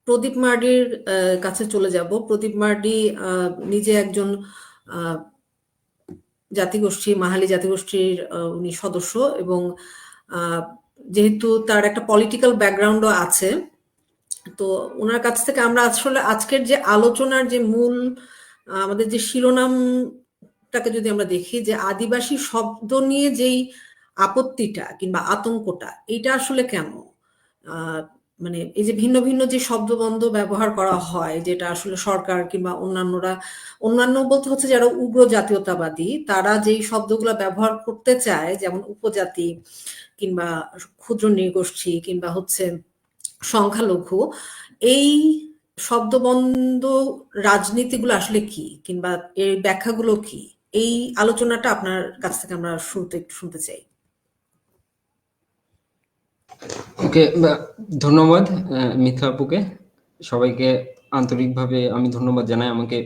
প্রদীপ মার্ডির কাছে চলে যাব। প্রদীপ মার্ডি নিজে একজন আহ, জাতিগোষ্ঠী মাহালি জাতিগোষ্ঠীর উনি সদস্য, এবং আহ, যেহেতু তার একটা পলিটিক্যাল ব্যাকগ্রাউন্ডও আছে, তো ওনার কাছ থেকে আমরা আসলে আজকের যে আলোচনার যে মূল আমাদের যে শিরোনামটাকে যদি আমরা দেখি, যে আদিবাসী শব্দ নিয়ে যেই আপত্তিটা কিংবা আতঙ্কটা, এটা আসলে কেন? আহ, মানে এই যে ভিন্ন ভিন্ন যে শব্দবন্ধ ব্যবহার করা হয়, যেটা আসলে সরকার কিংবা অন্যান্য বলতে হচ্ছে যারা উগ্র জাতীয়তাবাদী, তারা যেই শব্দগুলো ব্যবহার করতে চায়, যেমন উপজাতি কিংবা ক্ষুদ্র নৃগোষ্ঠী কিংবা হচ্ছে সংখ্যালঘু, এই শব্দবন্ধ রাজনীতিগুলো আসলে কি, কিংবা এর ব্যাখ্যাগুলো কি? এই আলোচনাটা আপনার কাছ থেকে আমরা শুরুতে একটু শুনতে চাই। ওকে, ধন্যবাদ মিথ্যা আপুকে। সবাইকে আন্তরিকভাবে আমি ধন্যবাদ জানাই আমাকে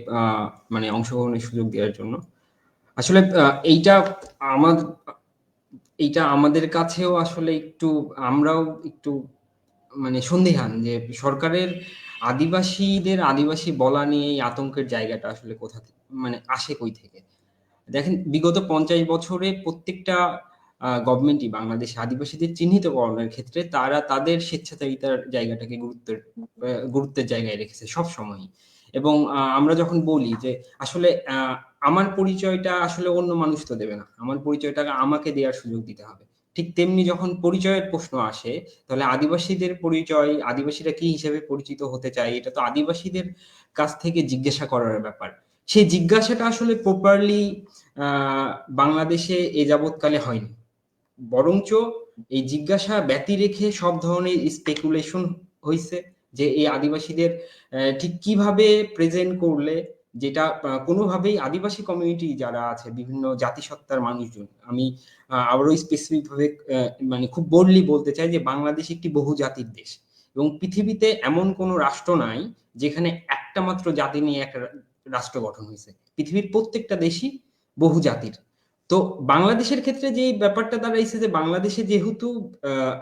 মানে অংশগ্রহণের সুযোগ দেওয়ার জন্য। আসলে আমার এইটা আমাদের কাছেও আসলে একটু, আমরাও একটু মানে সন্দিহান যে সরকারের আদিবাসীদের আদিবাসী বলা নিয়ে এই আতঙ্কের জায়গাটা আসলে কোথা থেকে, মানে আসে কই থেকে। দেখেন, বিগত 50 বছরে প্রত্যেকটা গভর্নমেন্টই বাংলাদেশে আদিবাসীদের চিহ্নিতকরণের ক্ষেত্রে তারা তাদের স্বেচ্ছাচারিতার জায়গাটাকে গুরুত্বের জায়গায় রেখেছে সব সময়ই। এবং আমরা যখন বলি যে আসলে আমার পরিচয়টা আসলে অন্য মানুষ তো দেবে না, আমার পরিচয়টা আমাকে দেওয়ার সুযোগ দিতে হবে। ঠিক তেমনি যখন পরিচয়ের প্রশ্ন আসে, তাহলে আদিবাসীদের পরিচয়, আদিবাসীরা কি হিসেবে পরিচিত হতে চায়, এটা তো আদিবাসীদের কাছ থেকে জিজ্ঞাসা করার ব্যাপার। সেই জিজ্ঞাসাটা আসলে প্রপারলি বাংলাদেশে এ যাবৎকালে হয়নি। বরঞ্চ এই জিজ্ঞাসা ব্যতি রেখে সব ধরনের স্পেকুলেশন হইছে যে এই আদিবাসীদের ঠিক কিভাবে প্রেজেন্ট করলে, যেটা কোনোভাবেই আদিবাসী কমিউনিটি যারা আছে, বিভিন্ন জাতিসত্তার মানুষজন, আমি আবারও স্পেসিফিক ভাবে মানে খুব বোল্ডলি বলতে চাই যে বাংলাদেশ একটি বহুজাতির দেশ, এবং পৃথিবীতে এমন কোনো রাষ্ট্র নাই যেখানে একটা মাত্র জাতি নিয়ে একটা রাষ্ট্র গঠন হয়েছে। পৃথিবীর প্রত্যেকটা দেশই বহু জাতির। তো বাংলাদেশের ক্ষেত্রে যে ব্যাপারটা দাঁড়াইছে যে বাংলাদেশে যেহেতু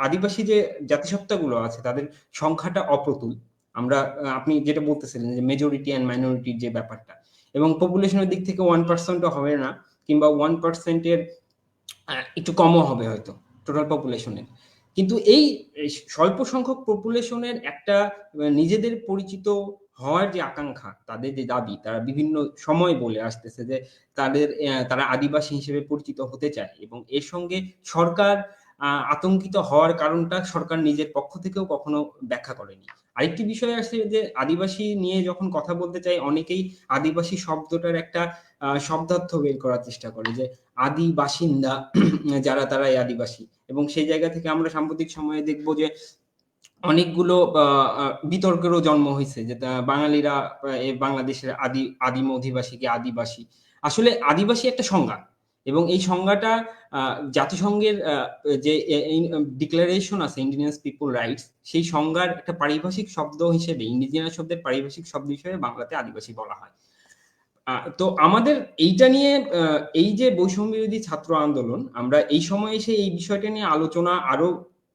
আদিবাসী যে জাতিসত্তাগুলো আছে তাদের সংখ্যাটা অপ্রতুল। আমরা আপনি যেটা বলতেছিলেন যে মেজরিটি অ্যান্ড মাইনরিটির যে ব্যাপারটা, এবং পপুলেশনের দিক থেকে 1%ও হবে না, কিংবা 1%-এর একটু কমও হবে হয়তো টোটাল পপুলেশনের। কিন্তু এই স্বল্প সংখ্যক পপুলেশনের একটা নিজেদের পরিচিত হওয়ার যে আকাঙ্ক্ষা, তাদের যে দাবি, তারা বিভিন্ন সময় বলে আসতেছে যে তারা আদিবাসী হিসেবে পরিচিত হতে চায়, এবং এর সঙ্গে সরকার আতঙ্কিত হওয়ার কারণটা সরকার নিজের পক্ষ থেকেও কখনো ব্যাখ্যা করেনি। আরেকটি বিষয় আছে যে আদিবাসী নিয়ে যখন কথা বলতে চাই, অনেকেই আদিবাসী শব্দটার একটা শব্দার্থ বের করার চেষ্টা করে যে আদি বাসিন্দা যারা, তারাই আদিবাসী। এবং সেই জায়গা থেকে আমরা সাম্প্রতিক সময়ে দেখবো যে অনেকগুলো বিতর্কেরও জন্ম হয়েছে যে বাঙালিরা বাংলাদেশের আদিম অধিবাসীকে আদিবাসী। আসলে আদিবাসী একটা সংজ্ঞা, এবং এই সংজ্ঞাটা জাতিসংঘের যে ডিক্লারেশন আছে ইন্ডিজিনাস পিপল রাইটস, সেই সংজ্ঞার একটা পারিভাষিক শব্দ হিসেবে, ইন্ডিজিনাস শব্দের পারিভাষিক শব্দ হিসেবে বাংলাতে আদিবাসী বলা হয়। তো আমাদের এইটা নিয়ে এই যে বৈষম্য বিরোধী ছাত্র আন্দোলন, আমরা এই সময় এসে এই বিষয়টা নিয়ে আলোচনা আরো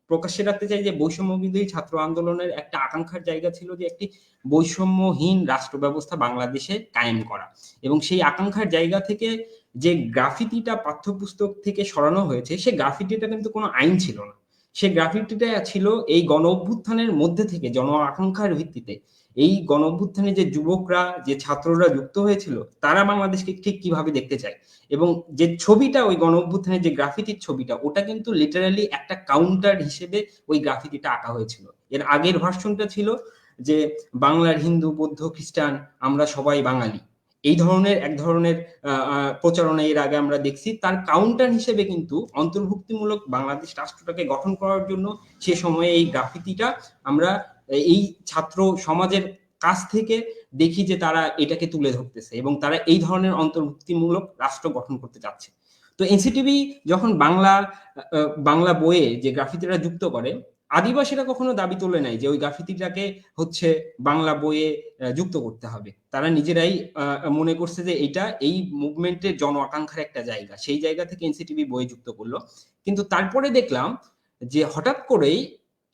প্রকাশ্যে রাখতে চাই যে বৈষম্য বিরোধী ছাত্র আন্দোলনের একটা আকাঙ্ক্ষার জায়গা ছিল যে একটি বৈষম্যহীন রাষ্ট্র ব্যবস্থা বাংলাদেশে কায়েম করা। এবং সেই আকাঙ্ক্ষার জায়গা থেকে যে গ্রাফিতিটা পাঠ্যপুস্তক থেকে সরানো হয়েছে, সে গ্রাফিতিটা কিন্তু কোনো আইন ছিল না। সে গ্রাফিতিটা ছিল এই গণ অভ্যুত্থানের মধ্যে থেকে জন আকাঙ্ক্ষার ভিত্তিতে এই গণ অভ্যুত্থানে যে যুবকরা, যে ছাত্ররা যুক্ত হয়েছিল, তারা বাংলাদেশকে ঠিক কিভাবে দেখতে চায়। এবং যে ছবিটা, ওই গণ অভ্যুত্থানের যে গ্রাফিতির ছবিটা, ওটা কিন্তু লিটারালি একটা কাউন্টার হিসেবে ওই গ্রাফিতিটা আঁকা হয়েছিল। এর আগের ভার্সনটা ছিল যে বাংলার হিন্দু, বৌদ্ধ, খ্রিস্টান, আমরা সবাই বাঙালি, এই ধরনের এক ধরনের প্রচারণা এর আগে আমরা দেখছি। তার কাউন্টার হিসেবে কিন্তু অন্তর্ভুক্তিমূলক বাংলাদেশ রাষ্ট্রটাকে গঠন করার জন্য সে সময়ে এই গ্রাফিতিটা আমরা এই ছাত্র সমাজের কাছ থেকে দেখি যে তারা এটাকে তুলে ধরতেছে, এবং তারা এই ধরনের অন্তর্ভুক্তিমূলক রাষ্ট্র গঠন করতে চাচ্ছে। তো এনসিটিভি যখন বাংলা বইয়ে যে গ্রাফিতিটা যুক্ত করে, আদিবাসীরা কখনো দাবি তোলে নাই যে ওই গ্রাফিতিটাকে হচ্ছে বাংলা বইয়ে যুক্ত করতে হবে। তারা নিজেরাই মনে করছে যে এটা এই মুভমেন্টের জন আকাঙ্ক্ষার একটা জায়গা, সেই জায়গা থেকে এনসিটিভি বইয়ে যুক্ত করলো। কিন্তু তারপরে দেখলাম যে হঠাৎ করেই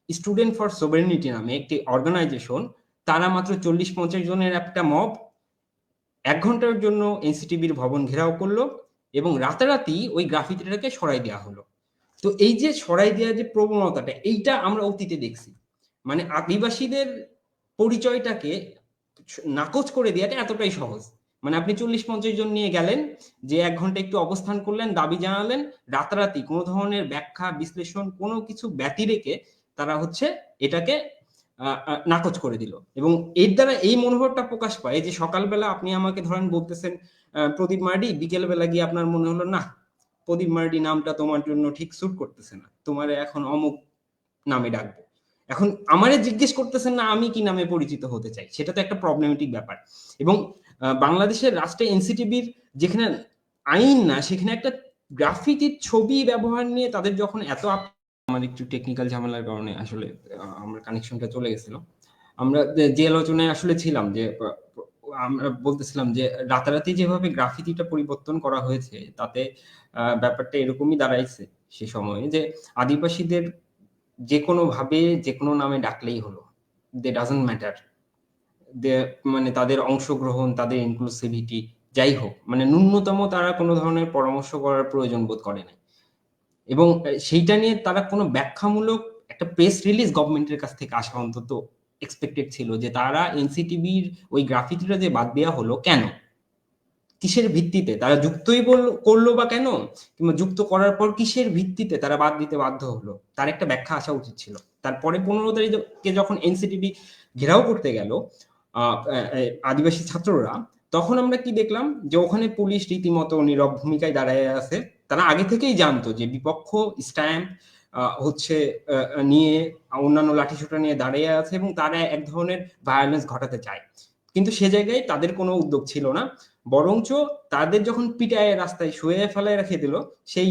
স্টুডেন্ট ফর সভারেনিটি নামে একটি অর্গানাইজেশন তারা মাত্র 40-50 জনের একটা মব 1 ঘন্টার জন্য এনসিটিবির ভবন ঘেরাও করলো এবং রাতারাতি ওই গ্রাফিতিটাকে সরাই দেওয়া হলো। তো এই যে সরাই দেওয়ার যে প্রবণতাটা, এইটা আমরা অতীতে দেখছি। মানে আদিবাসীদের পরিচয়টাকে নাকচ করে দেওয়াটা এতটাই সহজ। মানে আপনি 40-50 জন নিয়ে গেলেন, যে 1 ঘন্টা একটু অবস্থান করলেন, দাবি জানালেন, রাতারাতি কোনো ধরনের ব্যাখ্যা বিশ্লেষণ কোনো কিছু ব্যতি রেখে তারা হচ্ছে এটাকে নাকচ করে দিল। এবং এর দ্বারা এই মনোভাবটা প্রকাশ পায় যে সকালবেলা আপনি আমাকে ধরেন বলতেছেন প্রদীপ মার্ডি, বিকেল বেলা গিয়ে আপনার মনে হলো না, প্রদীপ মার্ডি নামটা তোমার জন্য ঠিক স্যুট করতেছে না, তোমারে এখন অমুক নামে ডাকবো। এখন আমারে জিজ্ঞেস করতেছেন না আমি কি নামে পরিচিত হতে চাই, সেটা তো একটা প্রবলেমেটিক ব্যাপার। এবং বাংলাদেশের রাষ্ট্রে এনসিটিবির যেখানে আইন না, সেখানে একটা গ্রাফিতির ছবি ব্যবহার নিয়ে তাদের যখন এত আমার একটু টেকনিক্যাল ঝামেলার কারণে আসলে আমার কানেকশনটা চলে গেছিল। আমরা যে আলোচনায় আসলে ছিলাম যে আমরা বলতেছিলাম যে রাতারাতি যেভাবে গ্রাফিতিটা পরিবর্তন করা হয়েছে, তাতে ব্যাপারটা এরকমই দাঁড়াইছে সে সময়ে যে আদিবাসীদের যে কোনো ভাবে যে কোনো নামে ডাকলেই হলো, দে ডাজন্ট ম্যাটার, মানে তাদের অংশগ্রহণ, তাদের ইনক্লুসিভিটি যাই হোক, মানে ন্যূনতম তারা কোনো ধরনের পরামর্শ করার প্রয়োজন বোধ করে না। এবং সেইটা নিয়ে তারা কোনো ব্যাখ্যামূলক একটা প্রেস রিলিজ গভর্নমেন্টের কাছ থেকে আসা অন্তত এক্সপেক্টেড ছিল, যে তারা এনসিটিভির ওই গ্রাফিতিটা যে বাদ দেওয়া হলো কেন, কিসের ভিত্তিতে তারা যুক্তই করলো বা কেন, কিংবা যুক্ত করার পর কিসের ভিত্তিতে তারা বাদ দিতে বাধ্য হলো, তার একটা ব্যাখ্যা আসা উচিত ছিল। তারপরে 15 তারিখে যখন এনসিটিভি ঘেরাও করতে গেল আদিবাসী ছাত্ররা, তখন আমরা কি দেখলাম যে ওখানে পুলিশ রীতিমতো নীরব ভূমিকায় দাঁড়ায় আছে। তারা আগে থেকেই জানতো যে বিপক্ষ স্ট্যাম্প হচ্ছে নিয়ে অন্যান্য লাঠিসোঁটা নিয়ে দাঁড়িয়ে আছে এবং তারা এক ধরনের ভায়োলেন্স ঘটাতে চায়, কিন্তু সে জায়গায় তাদের কোনো উদ্যোগ ছিল না। বরঞ্চ তাদের যখন পিটায় রাস্তায় শুয়ে ফেলায় রেখে দিল, সেই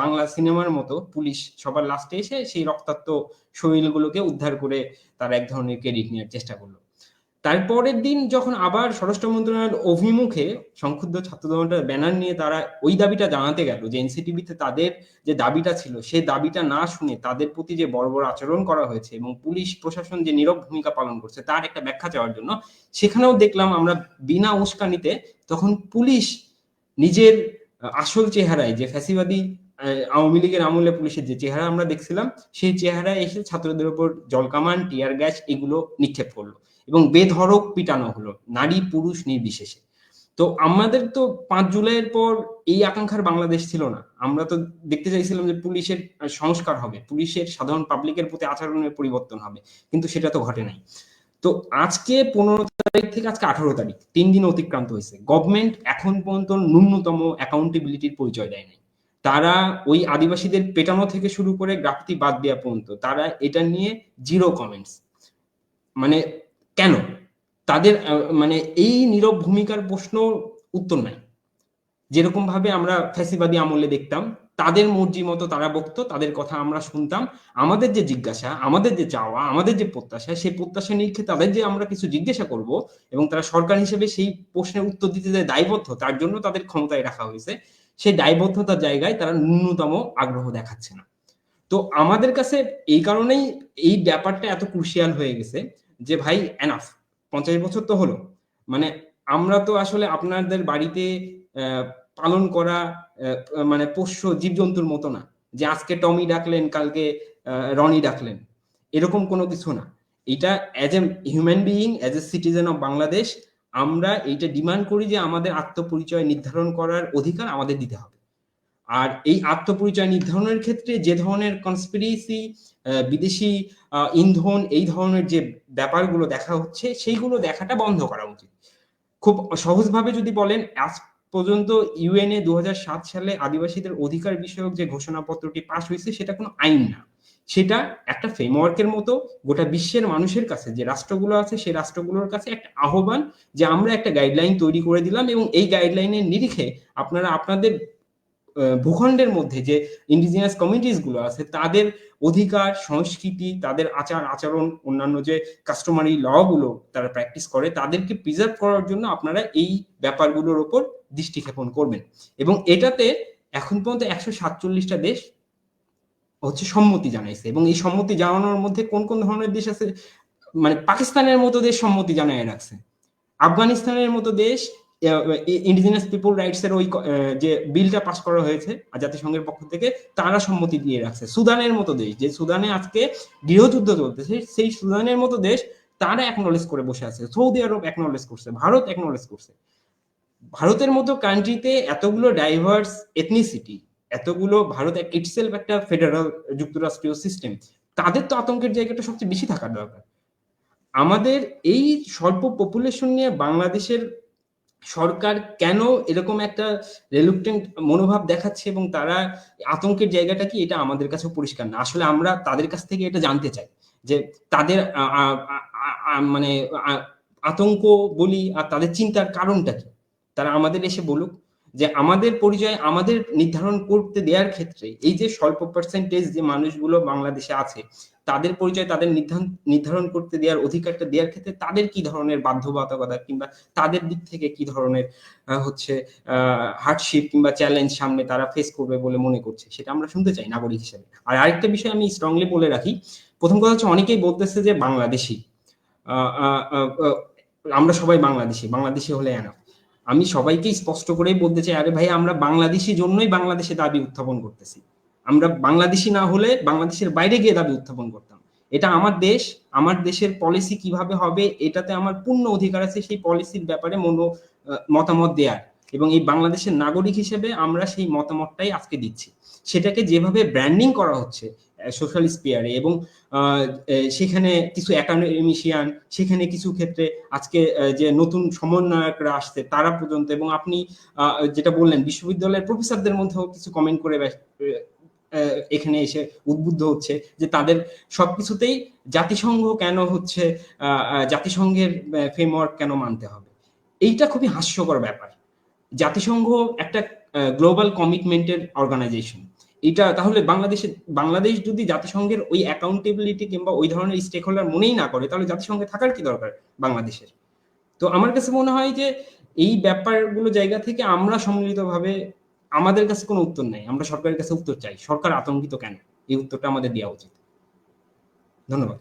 বাংলা সিনেমার মতো পুলিশ সবার লাস্টে এসে সেই রক্তাক্ত শরীরগুলোকে উদ্ধার করে তার এক ধরনের ক্রেডিট নেওয়ার চেষ্টা করলো। তারপরের দিন যখন আবার স্বরাষ্ট্র মন্ত্রণালয়ের অভিমুখে সংক্ষুব্ধ ছাত্রদলটার ব্যানার নিয়ে তারা ওই দাবিটা জানাতে গেল যে এনসিটিভিতে তাদের যে দাবিটা ছিল সেই দাবিটা না শুনে তাদের প্রতি যে বর্বর আচরণ করা হয়েছে এবং পুলিশ প্রশাসন যে নীরব ভূমিকা পালন করছে তার একটা ব্যাখ্যা চাওয়ার জন্য, সেখানেও দেখলাম আমরা বিনা উস্কানিতে তখন পুলিশ নিজের আসল চেহারায়, যে ফ্যাসিবাদী আওয়ামী লীগের আমলে পুলিশের যে চেহারা আমরা দেখছিলাম, সেই চেহারায় এসে ছাত্রদের উপর জলকামান, টিয়ার গ্যাস এগুলো নিক্ষেপ করলো এবং বেধড়ক পিটানো হলো, নারী পুরুষ নির্বিশেষে। তো আমাদের তো 5 জুলাইয়ের পর এই আকাঙ্ক্ষার বাংলাদেশ ছিল না। আমরা তো দেখতে চাইছিলাম যে পুলিশের সংস্কার হবে, পুলিশের সাধারণ পাবলিকের প্রতি আচরণের পরিবর্তন হবে, কিন্তু সেটা তো ঘটে নাই। তো আজকে 15 তারিখ থেকে আজকে 18 তারিখ, 3 দিন অতিক্রান্ত হয়েছে, গভর্নমেন্ট এখন পর্যন্ত ন্যূনতম অ্যাকাউন্টেবিলিটির পরিচয় দেয় নাই। তারা ওই আদিবাসীদের পেটানো থেকে শুরু করে গ্রাফিতি বাদ দেওয়া পর্যন্ত তারা এটা নিয়ে জিরো কমেন্টস। মানে কেন তাদের মানে এই নীরব ভূমিকার প্রশ্ন উত্তর নাই। যেরকম ভাবে আমরা ফ্যাসিবাদী আমলে দেখতাম, তাদের মর্জি মতো তারা বকতো, তাদের কথা আমরা শুনতাম। আমাদের যে জিজ্ঞাসা, আমাদের যে চাওয়া, আমাদের যে প্রত্যাশা, সেই প্রত্যাশা নিরিখে তাদের যে আমরা কিছু জিজ্ঞাসা করব এবং তারা সরকার হিসেবে সেই প্রশ্নের উত্তর দিতে যে দায়বদ্ধ, তার জন্য তাদের ক্ষমতায় রাখা হয়েছে, সেই দায়বদ্ধতার জায়গায় তারা ন্যূনতম আগ্রহ দেখাচ্ছে না। তো আমাদের কাছে এই কারণেই এই ব্যাপারটা এত ক্রুশিয়াল হয়ে গেছে যে ভাই এনাফ, 50 বছর তো হলো, মানে আমরা তো আসলে আপনাদের বাড়িতে পালন করা মানে পোষ্য জীবজন্তুর মতো না, যে আজকে টমি ডাকলেন কালকে রনি ডাকলেন, এরকম কোনো কিছু না। এটা as a human being, as a citizen of Bangladesh, আমরা এইটা ডিমান্ড করি যে আমাদের আত্মপরিচয় নির্ধারণ করার অধিকার আমাদের দিতে হবে। আর এই আত্মপরিচয় নির্ধারণের ক্ষেত্রে যে ধরনের কনস্পিরেসি, বিদেশি ইন্ধন, এই ধরনের যে ব্যাপারগুলো দেখা হচ্ছে, সেইগুলো দেখাটা বন্ধ করা উচিত। খুব সহজভাবে যদি বলেন, আজ পর্যন্ত ইউএনএ 2007 সালে আদিবাসীদের অধিকার বিষয়ক যে ঘোষণাপত্রটি পাশ হয়েছে, সেটা কোনো আইন না, সেটা একটা ফ্রেমওয়ার্কের মতো গোটা বিশ্বের মানুষের কাছে, যে রাষ্ট্রগুলো আছে সেই রাষ্ট্রগুলোর কাছে একটা আহ্বান, যে আমরা একটা গাইডলাইন তৈরি করে দিলাম এবং এই গাইডলাইনের নিরিখে আপনারা আপনাদের ভূখণ্ডের মধ্যে যে ইন্ডিজিনাস কমিউনিটিস গুলো আছে তাদের অধিকার, সংস্কৃতি, তাদের আচার আচরণ, অন্যান্য যে কাস্টমারি ল গুলো তারা প্র্যাকটিস করে, তাদেরকে প্রিজার্ভ করার জন্য আপনারা এই ব্যাপারগুলোর উপর দৃষ্টি ক্ষেপণ করবেন। এবং এটাতে এখন পর্যন্ত 147টা দেশ হচ্ছে সম্মতি জানাইছে। এবং এই সম্মতি জানানোর মধ্যে কোন কোন ধরনের দেশ আছে মানে পাকিস্তানের মতো দেশ সম্মতি জানায় রাখছে, আফগানিস্তানের মতো দেশ ইন্ডিজিনাস পিপল রাইটস এর ওই যে বিলটা পাস করা হয়েছে জাতিসংঘের পক্ষ থেকে, তারা সম্মতি দিয়ে রাখছে। সুদানের মতো দেশ, যে সুদানে আজকে গৃহযুদ্ধ চলতেছে, সেই সুদানের মতো দেশ তারা একনলেজ করে বসে আছে। সৌদি আরব একনলেজ করছে, ভারত একনলেজ করছে। ভারতের মতো কান্ট্রিতে এতগুলো ডাইভার্স এথনিসিটি, এতগুলো, ভারত ইটসেলফ একটা ফেডারাল যুক্তরাষ্ট্রীয় সিস্টেম, তাদের তো আতঙ্কের জায়গাটা সবচেয়ে বেশি থাকার দরকার। আমাদের এই স্বল্প পপুলেশন নিয়ে বাংলাদেশের সরকার কেন এরকম একটা রেলুক্টেন্ট মনোভাব দেখাচ্ছে এবং তারা আতঙ্কের জায়গাটা কি, এটা আমাদের কাছে পরিষ্কার না। আসলে আমরা তাদের কাছ থেকে এটা জানতে চাই যে তাদের মানে আতঙ্ক বলি আর তাদের চিন্তার কারণটা কি, তারা আমাদের এসে বলুক। যে আমাদের পরিচয় আমাদের নির্ধারণ করতে দেওয়ার ক্ষেত্রে এই যে স্বল্প পার্সেন্টেজ যে মানুষগুলো বাংলাদেশে আছে, তাদের পরিচয় তাদের নির্ধারণ করতে দেওয়ার অধিকারটা দেওয়ার ক্ষেত্রে তাদের কি ধরনের বাধ্যবাধকতা কিংবা তাদের দিক থেকে কি ধরনের হচ্ছে হার্ডশিপ কিংবা চ্যালেঞ্জ সামনে তারা ফেস করবে বলে মনে করছে, সেটা আমরা শুনতে চাই নাগরিক হিসেবে। আর আরেকটা বিষয় আমি স্ট্রংলি বলে রাখি, প্রথম কথা হচ্ছে অনেকেই বলতেছে যে বাংলাদেশি, আমরা সবাই বাংলাদেশি, বাংলাদেশি হলে এনাফ। আমি সবাইকে স্পষ্ট করেই বলতে চাই, আরে ভাই আমরা বাংলাদেশি জন্যই বাংলাদেশে দাবি উত্থাপন করতেছি। আমরা বাংলাদেশি না হলে বাংলাদেশের বাইরে গিয়ে দাবি উত্থাপন করতাম। এটা আমার দেশ, আমার দেশের পলিসি কিভাবে হবে এটাতে আমার পূর্ণ অধিকার আছে সেই পলিসির ব্যাপারে মতামত দেওয়ার, এবং এই বাংলাদেশের নাগরিক হিসেবে আমরা সেই মতামতটাই আজকে দিচ্ছি। সেটাকে যেভাবে ব্র্যান্ডিং করা হচ্ছে সোশ্যাল স্পিয়ারে, এবং সেখানে কিছু একাডেমিশিয়ান, সেখানে কিছু ক্ষেত্রে আজকে যে নতুন সমন্বয়করা আসছে তারা পর্যন্ত, এবং আপনি যেটা বললেন বিশ্ববিদ্যালয়ের প্রফেসরদের মধ্যেও কিছু কমেন্ট করে এখানে এসে উদ্বুদ্ধ হচ্ছে যে তাদের সবকিছুতেই জাতিসংঘ কেন হচ্ছে, জাতিসংঘের ফ্রেমওয়ার্ক কেন মানতে হবে। এইটা খুবই হাস্যকর ব্যাপার। জাতিসংঘ একটা গ্লোবাল কমিটমেন্টের অর্গানাইজেশন, এটা তাহলে বাংলাদেশ যদি জাতিসংঘের ওই অ্যাকাউন্টেবিলিটি কিংবা ওই ধরনের স্টেক হোল্ডার মনেই না করে, তাহলে জাতিসংঘে থাকার কি দরকার বাংলাদেশের? তো আমার কাছে মনে হয় যে এই ব্যাপারগুলো জায়গা থেকে আমরা সম্মিলিতভাবে, আমাদের কাছে কোনো উত্তর নাই, আমরা সরকারের কাছে উত্তর চাই, সরকার আতঙ্কিত কেন, এই উত্তরটা আমাদের দেওয়া উচিত। ধন্যবাদ।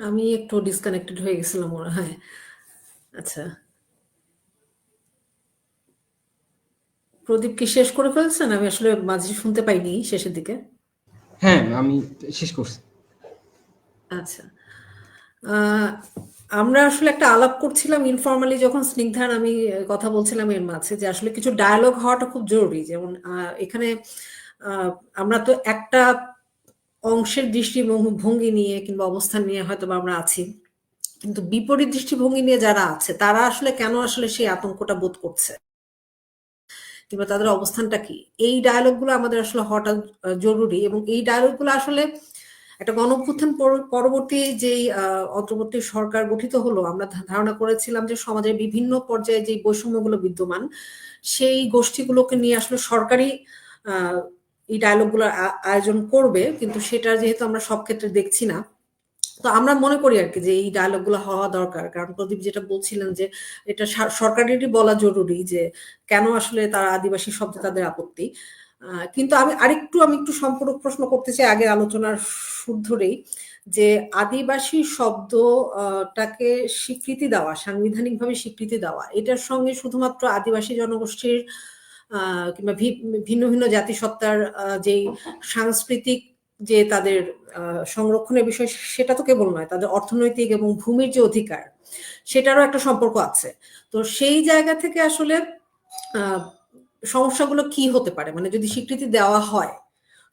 আমি একটু ডিসকানেক্টেড হয়ে গেছিলাম মনে হয়। আচ্ছা, প্রদীপ কি শেষ করে ফেলছেন? আমি আসলে মাঝে শুনতে পাইনি শেষের দিকে। হ্যাঁ, আমি শেষ করছি। আচ্ছা, আমরা আসলে একটা আলাপ করছিলাম ইনফর্মালি, যখন স্নিগ্ধার আমি কথা বলছিলাম এর মাঝে, যে আসলে কিছু ডায়ালগ হওয়াটা খুব জরুরি। যেমন এখানে আমরা তো একটা অংশের দৃষ্টিভঙ্গি নিয়ে কিংবা অবস্থান নিয়ে হয়তো আমরা আছি, কিন্তু বিপরীত দৃষ্টিভঙ্গি নিয়ে যারা আছে তারা আসলে কেন আসলে সেই আতঙ্কটা বোধ করছে কিংবা তাদের অবস্থানটা কি, এই ডায়ালগগুলো আমাদের আসলে হওয়াটা জরুরি। এবং এই ডায়ালগগুলো আসলে একটা গণঅভ্যুত্থান পরবর্তী যেই অন্তর্বর্তী সরকার গঠিত হলো, আমরা ধারণা করেছিলাম যে সমাজের বিভিন্ন পর্যায়ে যে বৈষম্যগুলো বিদ্যমান, সেই গোষ্ঠীগুলোকে নিয়ে আসলে সরকারি এই ডায়ালগগুলো আয়োজন করবে, কিন্তু সেটা যেহেতু আমরা সব ক্ষেত্রে দেখছি না, তো আমরা মনে করি আর কি যে এই ডায়ালগগুলো হওয়া দরকার। কারণ প্রদীপ যেটা বলছিলেন যে এটা সরকারেরই বলা জরুরি যে কেন আসলে তারা আদিবাসী শব্দে তাদের আপত্তি। কিন্তু আমি একটু সম্পূরক প্রশ্ন করতে চাই আগে আলোচনার সুর ধরেই, যে আদিবাসী শব্দটাকে স্বীকৃতি দেওয়া, সাংবিধানিকভাবে স্বীকৃতি দেওয়া, এটার সঙ্গে শুধুমাত্র আদিবাসী জনগোষ্ঠীর কিংবা ভিন্ন ভিন্ন জাতিসত্তার যেই সাংস্কৃতিক যে তাদের সংরক্ষণের বিষয়, সেটা তো কেবল নয়, তাদের অর্থনৈতিক এবং ভূমির যে অধিকার, সেটারও একটা সম্পর্ক আছে। তো সেই জায়গা থেকে আসলে সমস্যাগুলো কি হতে পারে, মানে যদি স্বীকৃতি দেওয়া হয়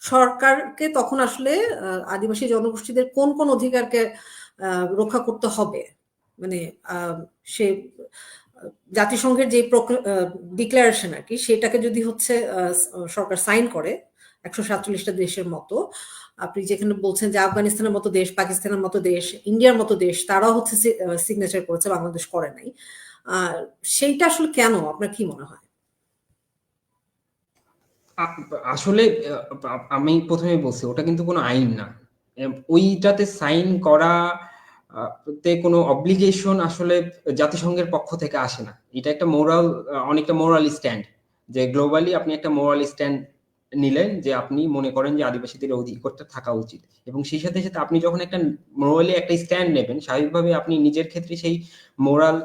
সরকারকে, তখন আসলে আদিবাসী জনগোষ্ঠীদের কোন কোন অধিকারকে রক্ষা করতে হবে, মানে সে জাতিসংঘের যে ডিক্লারেশন আর কি, সেটাকে যদি হচ্ছে সরকার সাইন করে 147টা দেশের মতো, আপনি যেখানে বলছেন যে আফগানিস্তানের মতো দেশ, পাকিস্তানের মতো দেশ, ইন্ডিয়ার মতো দেশ, তারাও হচ্ছে সিগনেচার করেছে, বাংলাদেশ করে নাই, সেইটা আসলে কেন, আপনার কি মনে হয়? আসলে আমি প্রথমে বলছি ওটা কিন্তু কোনো আইন না। ওইটাতে সাইন করা তে কোনো অব্লিগেশন আসলে জাতিসংঘের পক্ষ থেকে আসে না। এটা একটা মোরাল, অনেকটা মোরাল স্ট্যান্ড, যে গ্লোবালি আপনি একটা মোরাল স্ট্যান্ড নিলেন যে আপনি মনে করেন যে আদিবাসীদের অধিকারটা থাকা উচিত, এবং সেই সাথে সাথে আপনি যখন একটা মোরালি একটা স্ট্যান্ড নেবেন, স্বাভাবিকভাবে আপনি নিজের ক্ষেত্রে সেই মোরাল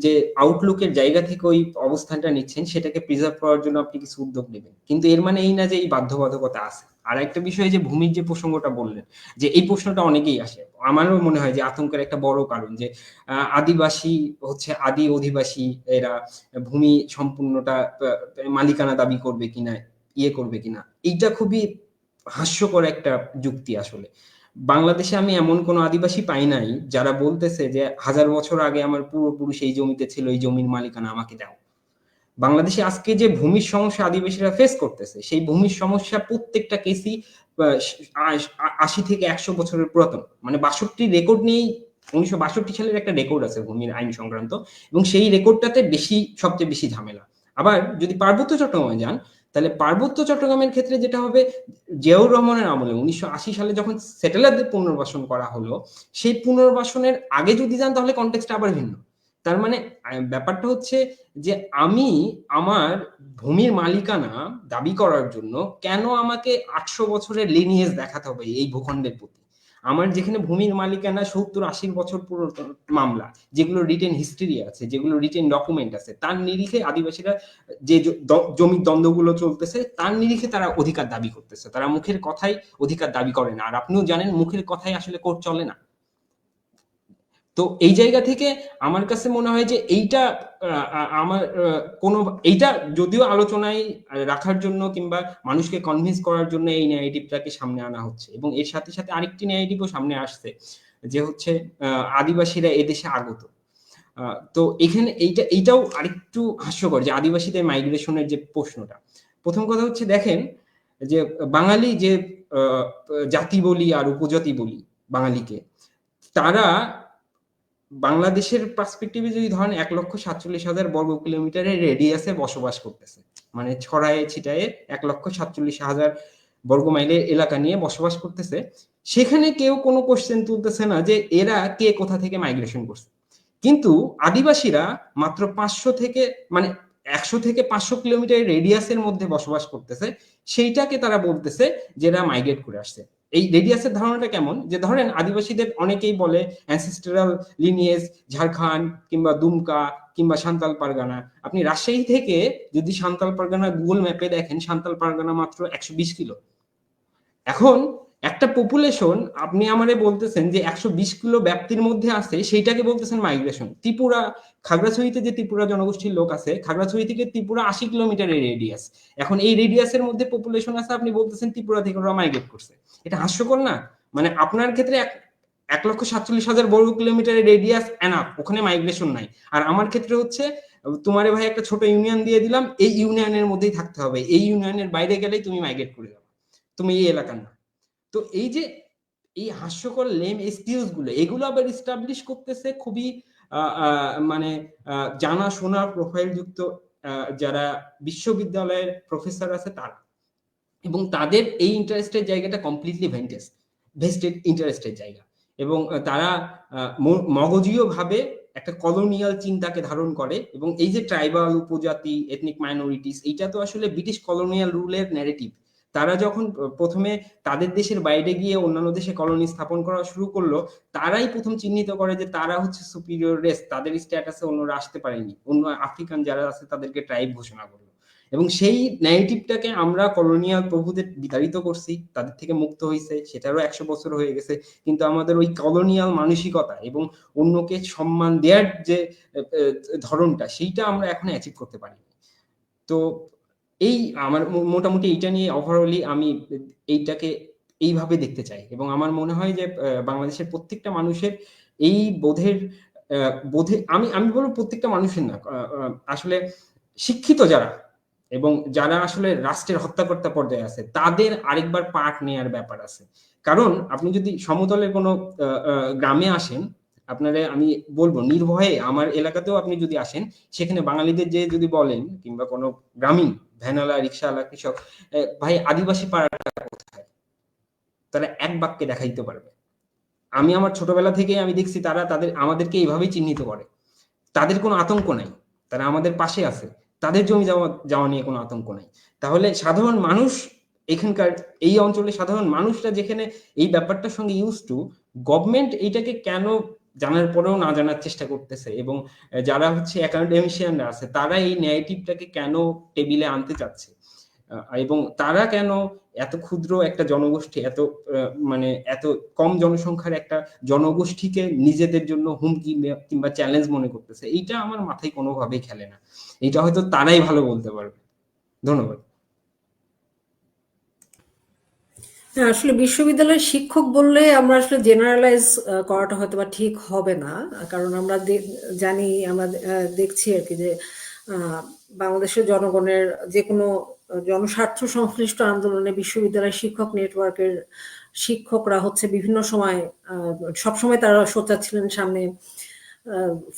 যে আউটলুকের জায়গা থেকে ওই অবস্থানটা নিচ্ছেন সেটাকে প্রিজার্ভ করার জন্য আপনি কিছু উদ্যোগ নেবেন, কিন্তু এর মানে এই না যে এই বাধ্যবাধকতা আছে। আর একটা বিষয় যে ভূমির যে প্রসঙ্গটা বললেন, যে এই প্রশ্নটা অনেকেই আসে, আমারও মনে হয় যে আতঙ্কের একটা বড় কারণ যে আদিবাসী হচ্ছে আদি অধিবাসী, এরা ভূমি সম্পূর্ণটা মালিকানা দাবি করবে কিনা, ইয়ে করবে কিনা, এইটা খুবই হাস্যকর একটা যুক্তি আসলে। বাংলাদেশে আমি এমন কোনো আদিবাসী পাই নাই যারা বলতেছে যে 1000 বছর আগে আমার পূর্বপুরুষ এই জমিতে ছিল, এই জমির মালিকানা আমাকে দাও। বাংলাদেশে আজকে যে ভূমির সমস্যা আদিবাসীরা ফেস করতেছে, সেই ভূমির সমস্যা প্রত্যেকটা কেসই 80 থেকে 100 বছরের পুরাতন, মানে 62 রেকর্ড নিয়েই 1962 সালের একটা রেকর্ড আছে ভূমির আইন সংক্রান্ত, এবং সেই রেকর্ডটাতে সবচেয়ে বেশি ঝামেলা। আবার যদি পার্বত্য চট্টগ্রামে যান, তাহলে পার্বত্য চট্টগ্রামের ক্ষেত্রে যেটা হবে, জিয়াউর রহমানের আমলে 1980 সালে যখন সেটেলারদের পুনর্বাসন করা হলো, সেই পুনর্বাসনের আগে যদি যান তাহলে কনটেক্সট আবার ভিন্ন। তার মানে ব্যাপারটা হচ্ছে যে আমি আমার ভূমির মালিকানা দাবি করার জন্য কেন আমাকে 800 বছরের লিনিয়েজ দেখাতে হবে এই ভূখণ্ডের প্রতি? আমার যেখানে ভূমির মালিকানা 70-80 বছর পুরাতন মামলা, যেগুলো রিটেন হিস্ট্রি আছে, যেগুলো রিটেন ডকুমেন্ট আছে, তার নিরিখে আদিবাসীরা যে জমির দ্বন্দ্বগুলো চলতেছে তার নিরিখে তারা অধিকার দাবি করতেছে, তারা মুখের কথাই অধিকার দাবি করে না। আর আপনিও জানেন মুখের কথাই আসলে কোর্ট চলে না। তো এই জায়গা থেকে আমার কাছে মনে হয় যে এইটা আমার কোনো এইটা যদিও আলোচনায় রাখার জন্য কিংবা মানুষকে কনভিন্স করার জন্য এই ন্যারেটিভটাকে সামনে আনা হচ্ছে, এবং এর সাথে সাথে আরেকটি ন্যারেটিভও সামনে আসছে, যে হচ্ছে আদিবাসীরা এদেশে আগত। তো এখানে এইটাও আরেকটু হাস্যকর যে আদিবাসীদের মাইগ্রেশনের যে প্রশ্নটা। প্রথম কথা হচ্ছে দেখেন যে বাঙালি যে জাতি বলি আর উপজাতি বলি বাঙালিকে, তারা বাংলাদেশের পার্সপেক্টিভে যদি ধরেন 1,47,000 বর্গ কিলোমিটারের রেডিয়াসে বসবাস করতেছে, মানে ছড়ায়ে ছিটায়ে 1,47,000 বর্গ মাইলের এলাকা নিয়ে বসবাস করতেছে, সেখানে কেউ কোনো কোশ্চেন তুলতেছে না যে এরা কে কোথা থেকে মাইগ্রেশন করছে। কিন্তু আদিবাসীরা মাত্র 500 থেকে মানে 100 থেকে 500 কিলোমিটার রেডিয়াসের মধ্যে বসবাস করতেছে, সেইটাকে তারা বলতেছে যে এরা মাইগ্রেট করে আসছে। এই রেডিয়াসের ধারণাটা কেমন, যে ধরেন আদিবাসীদের অনেকেই বলে অ্যানসেস্ট্রাল লিনিয়েজ ঝাড়খণ্ড কিংবা দুমকা কিংবা সান্তাল পারগানা। আপনি রাজশাহী থেকে যদি সান্তাল পারগানা গুগল ম্যাপে দেখেন, সান্তাল পারগানা মাত্র 120 কিলো। এখন একটা পপুলেশন আপনি আমারে বলতেছেন যে 120 কিলো ব্যাপ্তির মধ্যে আছে, সেইটাকে বলতেছেন মাইগ্রেশন। ত্রিপুরা, খাগড়াছড়িতে যে ত্রিপুরা জনগোষ্ঠীর লোক আছে, খাগড়াছড়ি থেকে ত্রিপুরা 80 কিলোমিটারের রেডিয়াস, এখন এই রেডিয়াসের মধ্যে পপুলেশন আছে, আপনি বলতেছেন ত্রিপুরা থেকে ওরা মাইগ্রেট করছে। এটা হাস্যকর না? মানে আপনার ক্ষেত্রে 1,47,000 বর্গ কিলোমিটারের রেডিয়াস এনাফ, ওখানে মাইগ্রেশন নাই। আর আমার ক্ষেত্রে হচ্ছে তোমারে ভাই একটা ছোট ইউনিয়ন দিয়ে দিলাম, এই ইউনিয়নের মধ্যেই থাকতে হবে, এই ইউনিয়নের বাইরে গেলেই তুমি মাইগ্রেট করে যাবে, তুমি এই এলাকার না। তো এই যে এই হাস্যকর লেম এক্সকিউজ গুলো, এগুলো আবার ইস্টাবলিশ করতেছে খুবই মানে জানাশোনা প্রোফাইল যুক্ত যারা বিশ্ববিদ্যালয়ের প্রফেসর আছে তারা, এবং তাদের এই ইন্টারেস্টের জায়গাটা কমপ্লিটলি ভেস্টেড ইন্টারেস্টের জায়গা, এবং তারা মগজীয় ভাবে একটা কলোনিয়াল চিন্তাকে ধারণ করে, এবং এই যে ট্রাইবাল, উপজাতি, এথনিক মাইনরিটিস, এইটা তো আসলে ব্রিটিশ কলোনিয়াল রুলের ন্যারেটিভ। তারা যখন প্রথমে তাদের দেশের বাইরে গিয়ে অন্যান্য দেশে কলোনি স্থাপন করা শুরু করলো, তারাই প্রথম চিহ্নিত করে যে তারা হচ্ছে সুপিরিয়র রেস, তাদের স্ট্যাটাসে অন্যরা আসতে পারেনি, অন্য আফ্রিকান যারা আছে তাদেরকে ট্রাইব ঘোষণা করলো, এবং সেই ন্যারেটিভটাকে আমরা কলোনিয়াল প্রভুদের বিতাড়িত করছি, তাদের থেকে মুক্ত হয়েছে, সেটারও 100 বছর হয়ে গেছে, কিন্তু আমাদের ওই কলোনিয়াল মানসিকতা এবং অন্যকে সম্মান দেওয়ার যে ধরনটা, সেইটা আমরা এখন অ্যাচিভ করতে পারি। তো এই আমার মোটামুটি এইটা নিয়ে ওভারঅলি আমি এইটাকে এইভাবে দেখতে চাই, এবং আমার মনে হয় যে বাংলাদেশের প্রত্যেকটা মানুষের এই বোধে আমি আমি বলবো প্রত্যেকটা মানুষের না, আসলে শিক্ষিত যারা এবং যারা আসলে রাষ্ট্রের হত্যাকর্তা পর্যায়ে আছে, তাদের আরেকবার পাঠ নেয়ার ব্যাপার আছে। কারণ আপনি যদি সমতলের কোনো গ্রামে আসেন, আপনারে আমি বলবো নির্ভয়ে, আমার এলাকাতেও আপনি যদি আসেন, সেখানে বাঙালিদের যে যদি বলেন কিংবা কোনো গ্রামীণ ভ্যানওয়ালা, রিক্সাওয়ালা, কৃষক, ভাই আদিবাসী পাড়াটা কোথায়? তারা এক বাক্যে দেখাইতে পারবে। আমি আমার ছোটবেলা থেকেই আমি দেখছি তারা আমাদেরকে এইভাবেই চিহ্নিত করে। তাদের কোনো আতঙ্ক নাই। তারা আমাদের পাশে আছে। তাদের জমি যাওয়া নিয়ে কোনো আতঙ্ক নাই। তাহলে সাধারণ মানুষ এখানকার এই অঞ্চলের সাধারণ মানুষরা যেখানে এই ব্যাপারটার সঙ্গে used to, গভর্নমেন্ট এইটাকে কেন জানার পরেও না জানার চেষ্টা করতেছে, এবং যারা হচ্ছে একাডেমিশিয়ানরা আছে তারা এই ন্যারেটিভটাকে কেন টেবিলে আনতে চাচ্ছে, এবং তারা কেন এত ক্ষুদ্র একটা জনগোষ্ঠী, মানে এত কম জনসংখ্যার একটা জনগোষ্ঠীকে নিজেদের জন্য হুমকি কিংবা চ্যালেঞ্জ মনে করতেছে, এইটা আমার মাথায় কোনোভাবেই খেলে না। এটা হয়তো তারাই ভালো বলতে পারবে। ধন্যবাদ। হ্যাঁ, আসলে বিশ্ববিদ্যালয়ের শিক্ষক বললে আমরা আসলে জেনারেলাইজ করাটা হয়তো বা ঠিক হবে না, কারণ আমরা জানি, আমরা দেখছি আর কি যে বাংলাদেশের জনগণের যে কোনো জনস্বার্থ সংশ্লিষ্ট আন্দোলনে বিশ্ববিদ্যালয়ের শিক্ষক নেটওয়ার্কের শিক্ষকরা হচ্ছে বিভিন্ন সময় সবসময় তারা সোচ্চার ছিলেন, সামনে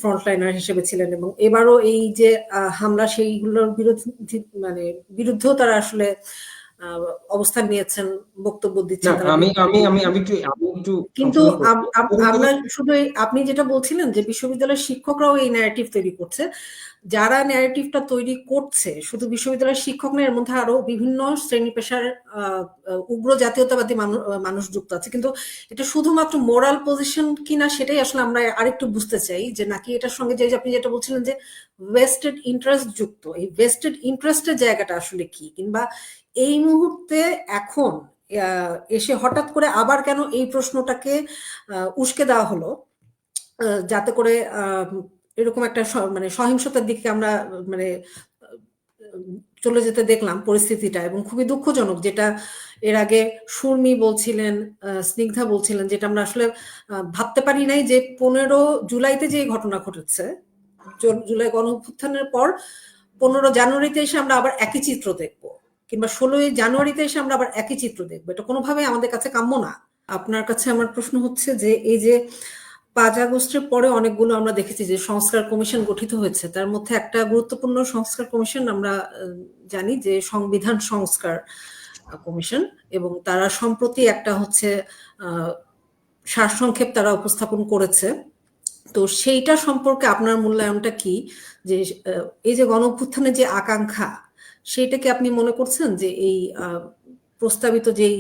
ফ্রন্টলাইনার হিসেবে ছিলেন, এবং এবারও এই যে হামলা সেইগুলোর বিরুদ্ধেও তারা আসলে অবস্থান নিয়েছেন, বক্তব্য দিচ্ছেন। কিন্তু আমরা শুধু আপনি যেটা বলছিলেন যে বিশ্ববিদ্যালয়ের শিক্ষকরাও এই ন্যারেটিভ তৈরি করছে, যারা ন্যারেটিভটা তৈরি করছে শুধু বিশ্ববিদ্যালয়ের শিক্ষক না, এর মধ্যে আরো বিভিন্ন শ্রেণী পেশার উগ্র জাতীয়তাবাদী মানুষ যুক্ত আছে। কিন্তু এটা শুধুমাত্র মোরাল পজিশন কিনা সেটাই আসলে আমরা আরেকটু বুঝতে চাই, যে নাকি এটার সঙ্গে যে আপনি যেটা বলছিলেন যে ভেস্টেড ইন্টারেস্ট যুক্ত, এই ভেস্টেড ইন্টারেস্টের জায়গাটা আসলে কি, কিংবা এই মুহূর্তে এখন এসে হঠাৎ করে আবার কেন এই প্রশ্নটাকে উস্কে দেওয়া হলো, যাতে করে এরকম একটা সহিংসতার দিকে আমরা চলে যেতে দেখলাম পরিস্থিতিটা, এবং খুবই দুঃখজনক। যেটা এর আগে সুরমি বলছিলেন, স্নিগ্ধা বলছিলেন, যেটা আমরা আসলে ভাবতে পারি নাই যে 15 জুলাইতে যে ঘটনা ঘটেছে, জুলাই গণঅভ্যুত্থানের পর 15 জানুয়ারিতে এসে আমরা আবার একই চিত্র দেখবো, কিংবা 16 জানুয়ারিতে এসে আমরা আবার একই চিত্র দেখবো। এটা কোনোভাবে আমাদের কাছে কাম্য না। আপনার কাছে আমার প্রশ্ন হচ্ছে যে এই যে 5 আগস্টের পরে অনেকগুলো আমরা দেখেছি যে সংস্কার কমিশন গঠিত হয়েছে, তার মধ্যে একটা গুরুত্বপূর্ণ সংস্কার কমিশন আমরা জানি যে সংবিধান সংস্কার কমিশন, এবং তারা সম্প্রতি একটা হচ্ছে সারসংক্ষেপ তারা উপস্থাপন করেছে। তো সেইটা সম্পর্কে আপনার মূল্যায়নটা কি, যে এই যে গণঅভ্যুত্থানের যে আকাঙ্ক্ষা, সেইটাকে আপনি মনে করছেন যে এই প্রস্তাবিত যেই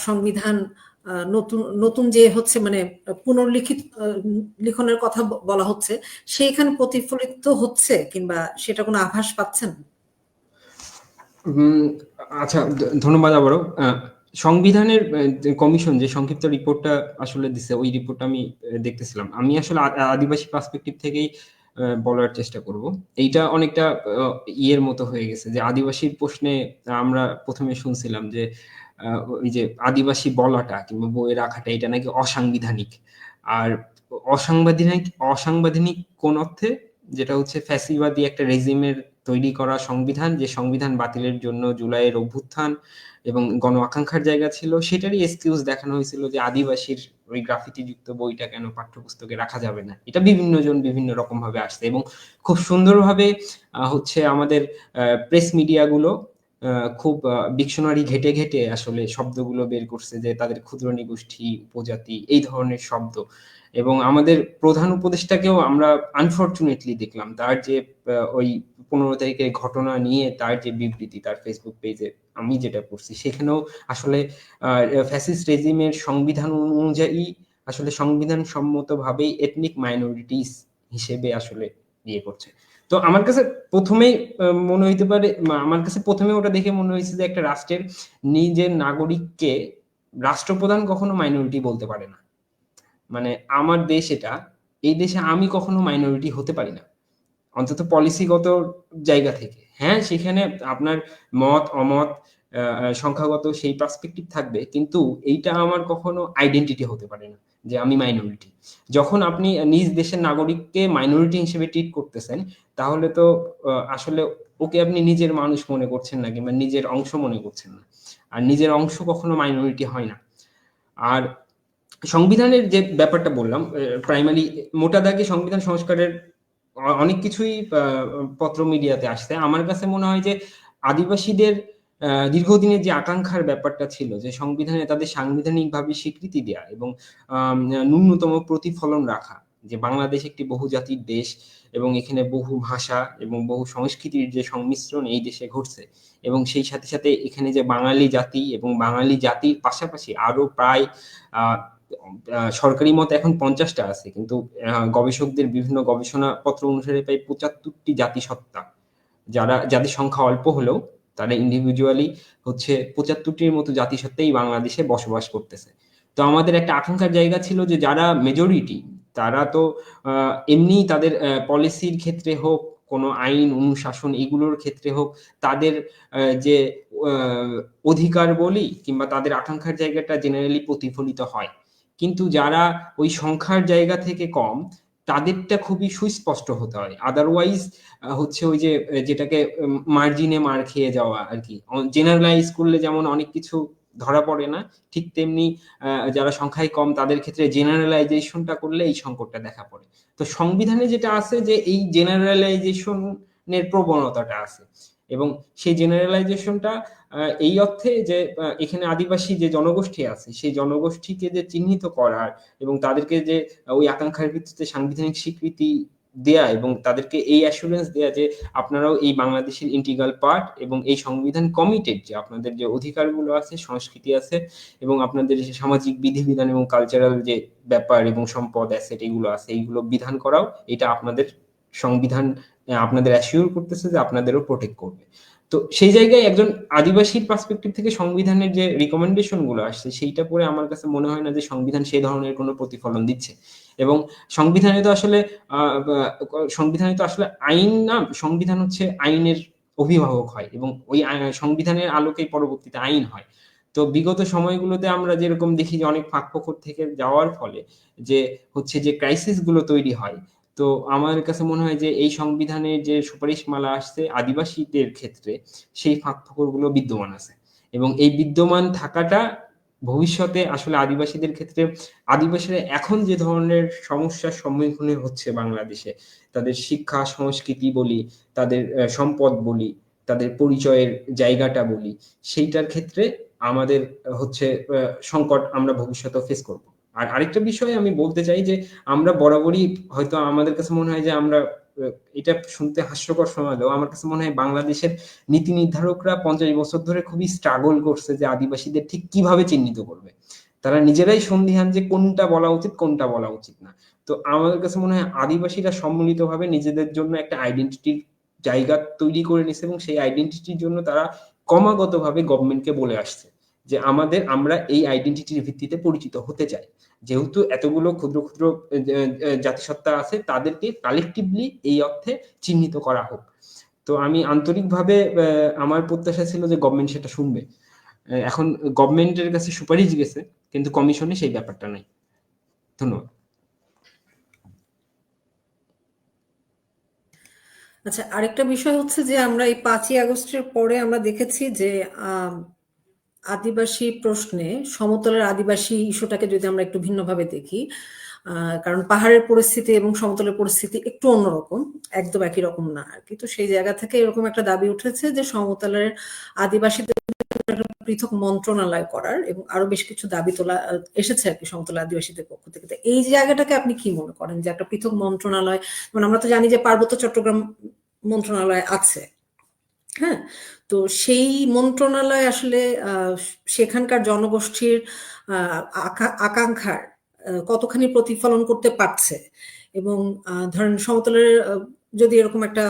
সংবিধান নতুন যে হচ্ছে লিখনের কথা বলা হচ্ছে, সেইখানে প্রতিফলিত হচ্ছে, কিংবা সেটা কোনো আভাস পাচ্ছেন? আচ্ছা, ধন্যবাদ আবারও। সংবিধানের কমিশন যে সংক্ষিপ্ত রিপোর্টটা আসলে দিছে, ওই রিপোর্টটা আমি দেখতেছিলাম। আমি আসলে আদিবাসী পার্সপেক্টিভ থেকেই বলার চেষ্টা করব। এইটা অনেকটা ইয়ের মতো হয়ে গেছে যে আদিবাসীর প্রশ্নে আমরা প্রথমে শুনছিলাম যে ওই যে আদিবাসী বলাটা কিংবা বইয়ে রাখাটা এটা নাকি অসাংবিধানিক। আর অসাংবিধানিক কোন অর্থে? যেটা হচ্ছে ফ্যাসিবাদী একটা রেজিমের তৈরি করা সংবিধান, যে সংবিধান বাতিলের জন্য জুলাইয়ের অভ্যুত্থান এবং গণ আকাঙ্ক্ষার জায়গা ছিল, সেটারই এক্সকিউজ দেখানো হয়েছিল যে আদিবাসীর ওই গ্রাফিটি যুক্ত বইটা কেন পাঠ্যপুস্তকে রাখা যাবে না। এটা বিভিন্ন জন বিভিন্ন রকম ভাবে আসছে, এবং খুব সুন্দরভাবে হচ্ছে আমাদের প্রেস মিডিয়াগুলো খুব ডিকশনারি ঘেটে ঘেটে আসলে শব্দগুলো বের করছে, যে তাদের ক্ষুদ্র নিগোষ্ঠী, উপজাতি, এই ধরনের শব্দ। এবং আমাদের প্রধান উপদেষ্টাকেও আমরা আনফরচুনেটলি দেখলাম তার যে ওই 15 তারিখের ঘটনা নিয়ে তার যে বিবৃতি তার ফেসবুক পেজে আমি যেটা পড়ছি, সেখানেও আসলে ফ্যাসিস্ট রেজিমের সংবিধান অনুযায়ী আসলে সংবিধান সম্মতভাবেই এথনিক মাইনরিটিস হিসেবে আসলে ইয়ে করছে। তো আমার কাছে প্রথমেই মনে হইতে পারে, আমার কাছে প্রথমে ওটা দেখে মনে হয়েছে যে একটা রাষ্ট্রের নিজের নাগরিককে রাষ্ট্রপ্রধান কখনো মাইনরিটি বলতে পারে না। মানে আমার দেশ এটা, এই দেশে আমি কখনো মাইনরিটি হতে পারি না, অন্তত পলিসিগত জায়গা থেকে। হ্যাঁ, সেখানে আপনার মত অমত সংখ্যাগত সেই পার্সপেক্টিভ থাকবে, কিন্তু এইটা আমার কখনো আইডেন্টিটি হতে পারে না যে আমি মাইনরিটি। যখন আপনি নিজ দেশের নাগরিককে মাইনরিটি হিসেবে ট্রিট করতেছেন, তাহলে তো আসলে ওকে আপনি নিজের মানুষ মনে করছেন না, কিংবা নিজের অংশ মনে করছেন না। আর নিজের অংশ কখনো মাইনরিটি হয় না। আর সংবিধানের যে ব্যাপারটা বললাম, প্রাইমারি মোটা দাগে সংবিধান সংস্কারের অনেক কিছুই পত্র মিডিয়াতে আসছে। আমার কাছে মনে হয় যে আদিবাসীদের দীর্ঘদিনের যে আকাঙ্ক্ষার ব্যাপারটা ছিল যে সংবিধানে তাদের সাংবিধানিকভাবে স্বীকৃতি দেয়া এবং ন্যূনতম প্রতিফলন রাখা, যে বাংলাদেশ একটি বহুজাতির দেশ এবং এখানে বহু ভাষা এবং বহু সংস্কৃতির যে সংমিশ্রণ এই দেশে ঘটছে, এবং সেই সাথে সাথে এখানে যে বাঙালি জাতি এবং বাঙালি জাতির পাশাপাশি আরো প্রায় সরকারি মত এখন 50টা আছে, কিন্তু গবেষকদের বিভিন্ন গবেষণাপত্র অনুসারে প্রায় 75টি জাতিসত্তা, যাদের সংখ্যা অল্প হলেও তারা ইন্ডিভিজুয়ালি হচ্ছে 75টির মতো জাতিসত্তাই বাংলাদেশে বসবাস করতেছে। তো আমাদের একটা আকাঙ্ক্ষার জায়গা ছিল যে যারা মেজরিটি তারা তো এমনিই তাদের পলিসির ক্ষেত্রে হোক, কোনো আইন অনুশাসন এগুলোর ক্ষেত্রে হোক, তাদের যে অধিকার বলি কিংবা তাদের আকাঙ্ক্ষার জায়গাটা জেনারেলি প্রতিফলিত হয়। কিন্তু যারা ওই সংখ্যার জায়গা থেকে কম, তাদেরটা খুবই সুস্পষ্ট হতে হয়, আদারওয়াইজ হচ্ছে ওই যে যেটাকে মার্জিনে মার খেয়ে যাওয়া আর কি, জেনারেলাইজ করলে যেমন অনেক কিছু ধরা পড়ে না, ঠিক তেমনি যারা সংখ্যায় কম তাদের ক্ষেত্রে জেনারেলাইজেশনটা করলে এই সংকটটা দেখা পড়ে। তো সংবিধানে যেটা আছে যে এই জেনারেলাইজেশনের প্রবণতাটা আছে, এবং সেই জেনারেলাইজেশনটা এই অর্থে যে এখানে আদিবাসী যে জনগোষ্ঠী আছে সেই জনগোষ্ঠীকে যে চিহ্নিত করার এবং তাদেরকে যে ওই আকাঙ্ক্ষার ভিত্তিতে সাংবিধানিক স্বীকৃতি দেয়া এবং তাদেরকে এই অ্যাসুরেন্স দেয়া যে আপনারাও এই বাংলাদেশের ইন্টিগ্রাল পার্ট এবং এই সংবিধান কমিটেড যে আপনাদের যে অধিকারগুলো আছে, সংস্কৃতি আছে এবং আপনাদের যে সামাজিক বিধিবিধান এবং কালচারাল যে ব্যাপার এবং সম্পদ অ্যাসেট এগুলো আছে, এইগুলো বিধান করাও এটা আপনাদের সংবিধান আপনাদের অ্যাসিওর করতেছে যে আপনাদেরও প্রোটেক্ট করবে। তো সেই জায়গায় একজন আদিবাসীর পার্সপেক্টিভ থেকে সংবিধানের যে রিকমেন্ডেশন গুলো আসছে সেইটা পড়ে আমার কাছে মনে হয় না যে সংবিধান সেই ধরনের কোনো প্রতিফলন দিচ্ছে। এবং সংবিধানে তো আসলে আইন না, সংবিধান হচ্ছে আইনের অভিভাবক হয় এবং ওই সংবিধানের আলোকেই পরবর্তীতে আইন হয়। তো বিগত সময়গুলোতে আমরা যেরকম দেখি যে অনেক ফাঁকফোকর থেকে যাওয়ার ফলে যে হচ্ছে যে ক্রাইসিস গুলো তৈরি হয়, তো আমার কাছে মনে হয় যে এই সংবিধানের যে সুপারিশমালা আসছে আদিবাসীদের ক্ষেত্রে সেই ফাঁকফোকর গুলো বিদ্যমান আছে, এবং এই বিদ্যমান থাকাটা ভবিষ্যতে আসলে আদিবাসীদের ক্ষেত্রে, আদিবাসীরা এখন যে ধরনের সমস্যার সম্মুখীন হচ্ছে বাংলাদেশে, তাদের শিক্ষা সংস্কৃতি বলি, তাদের সম্পদ বলি, তাদের পরিচয়ের জায়গাটা বলি, সেইটার ক্ষেত্রে আমাদের হচ্ছে সংকট আমরা ভবিষ্যতে ফেস করব। আর আরেকটা বিষয় আমি বলতে চাই যে আমরা বরাবরই হয়তো আমাদের কাছে মনে হয় যে আমরা এটা শুনতে হাস্যকর শোনালেও আমার কাছে মনে হয় বাংলাদেশের নীতি নির্ধারকরা 50 বছর ধরে খুবই স্ট্রাগল করছে যে আদিবাসীদের ঠিক কিভাবে চিহ্নিত করবে। তারা নিজেরাই সন্দিহান যে কোনটা বলা উচিত কোনটা বলা উচিত না। তো আমাদের কাছে মনে হয় আদিবাসীরা সম্মিলিতভাবে নিজেদের জন্য একটা আইডেন্টিটির জায়গা তৈরি করে নিছে এবং সেই আইডেন্টিটির জন্য তারা ক্রমাগতভাবে গভর্নমেন্টকে বলে আসছে যে আমরা এই আইডেন্টিটির ভিত্তিতে পরিচিত হতে চাই, যেহেতু এতগুলো ক্ষুদ্র ক্ষুদ্র জাতিসত্তা আছে তাদেরকে কালেকটিভলি এই অর্থে চিহ্নিত করা হোক। তো আমি আন্তরিকভাবে আমার প্রত্যাশা ছিল যে গভর্নমেন্ট সেটা শুনবে। এখন গভর্নমেন্টের কাছে সুপারিশ গেছে কিন্তু কমিশনে সেই ব্যাপারটা নাই। ধন্যবাদ। আচ্ছা, আরেকটা বিষয় হচ্ছে যে আমরা এই 5ই আগস্টের পরে আমরা দেখেছি যে আদিবাসী প্রশ্নে সমতলের আদিবাসী ইস্যুটাকে যদি আমরা একটু ভিন্নভাবে দেখি, কারণ পাহাড়ের পরিস্থিতি এবং সমতলের পরিস্থিতি একটু অন্যরকম, একদম একই রকম না আর কি। তো সেই জায়গা থেকে এরকম একটা দাবি উঠেছে যে সমতলের আদিবাসীদের পৃথক মন্ত্রণালয় করার, এবং আরো বেশ কিছু দাবি তোলা এসেছে আর কি সমতল আদিবাসীদের পক্ষ থেকে। তো এই জায়গাটাকে আপনি কি মনে করেন যে একটা পৃথক মন্ত্রণালয়, মানে আমরা তো জানি যে পার্বত্য চট্টগ্রাম মন্ত্রণালয় আছে, হ্যাঁ, তো সেই মন্ত্রণালয় আসলে সেখানকার জনগোষ্ঠীর আকাঙ্ক্ষার কতখানি প্রতিফলন করতে পারছে, এবং ধরেন সমতলের যদি এরকম একটা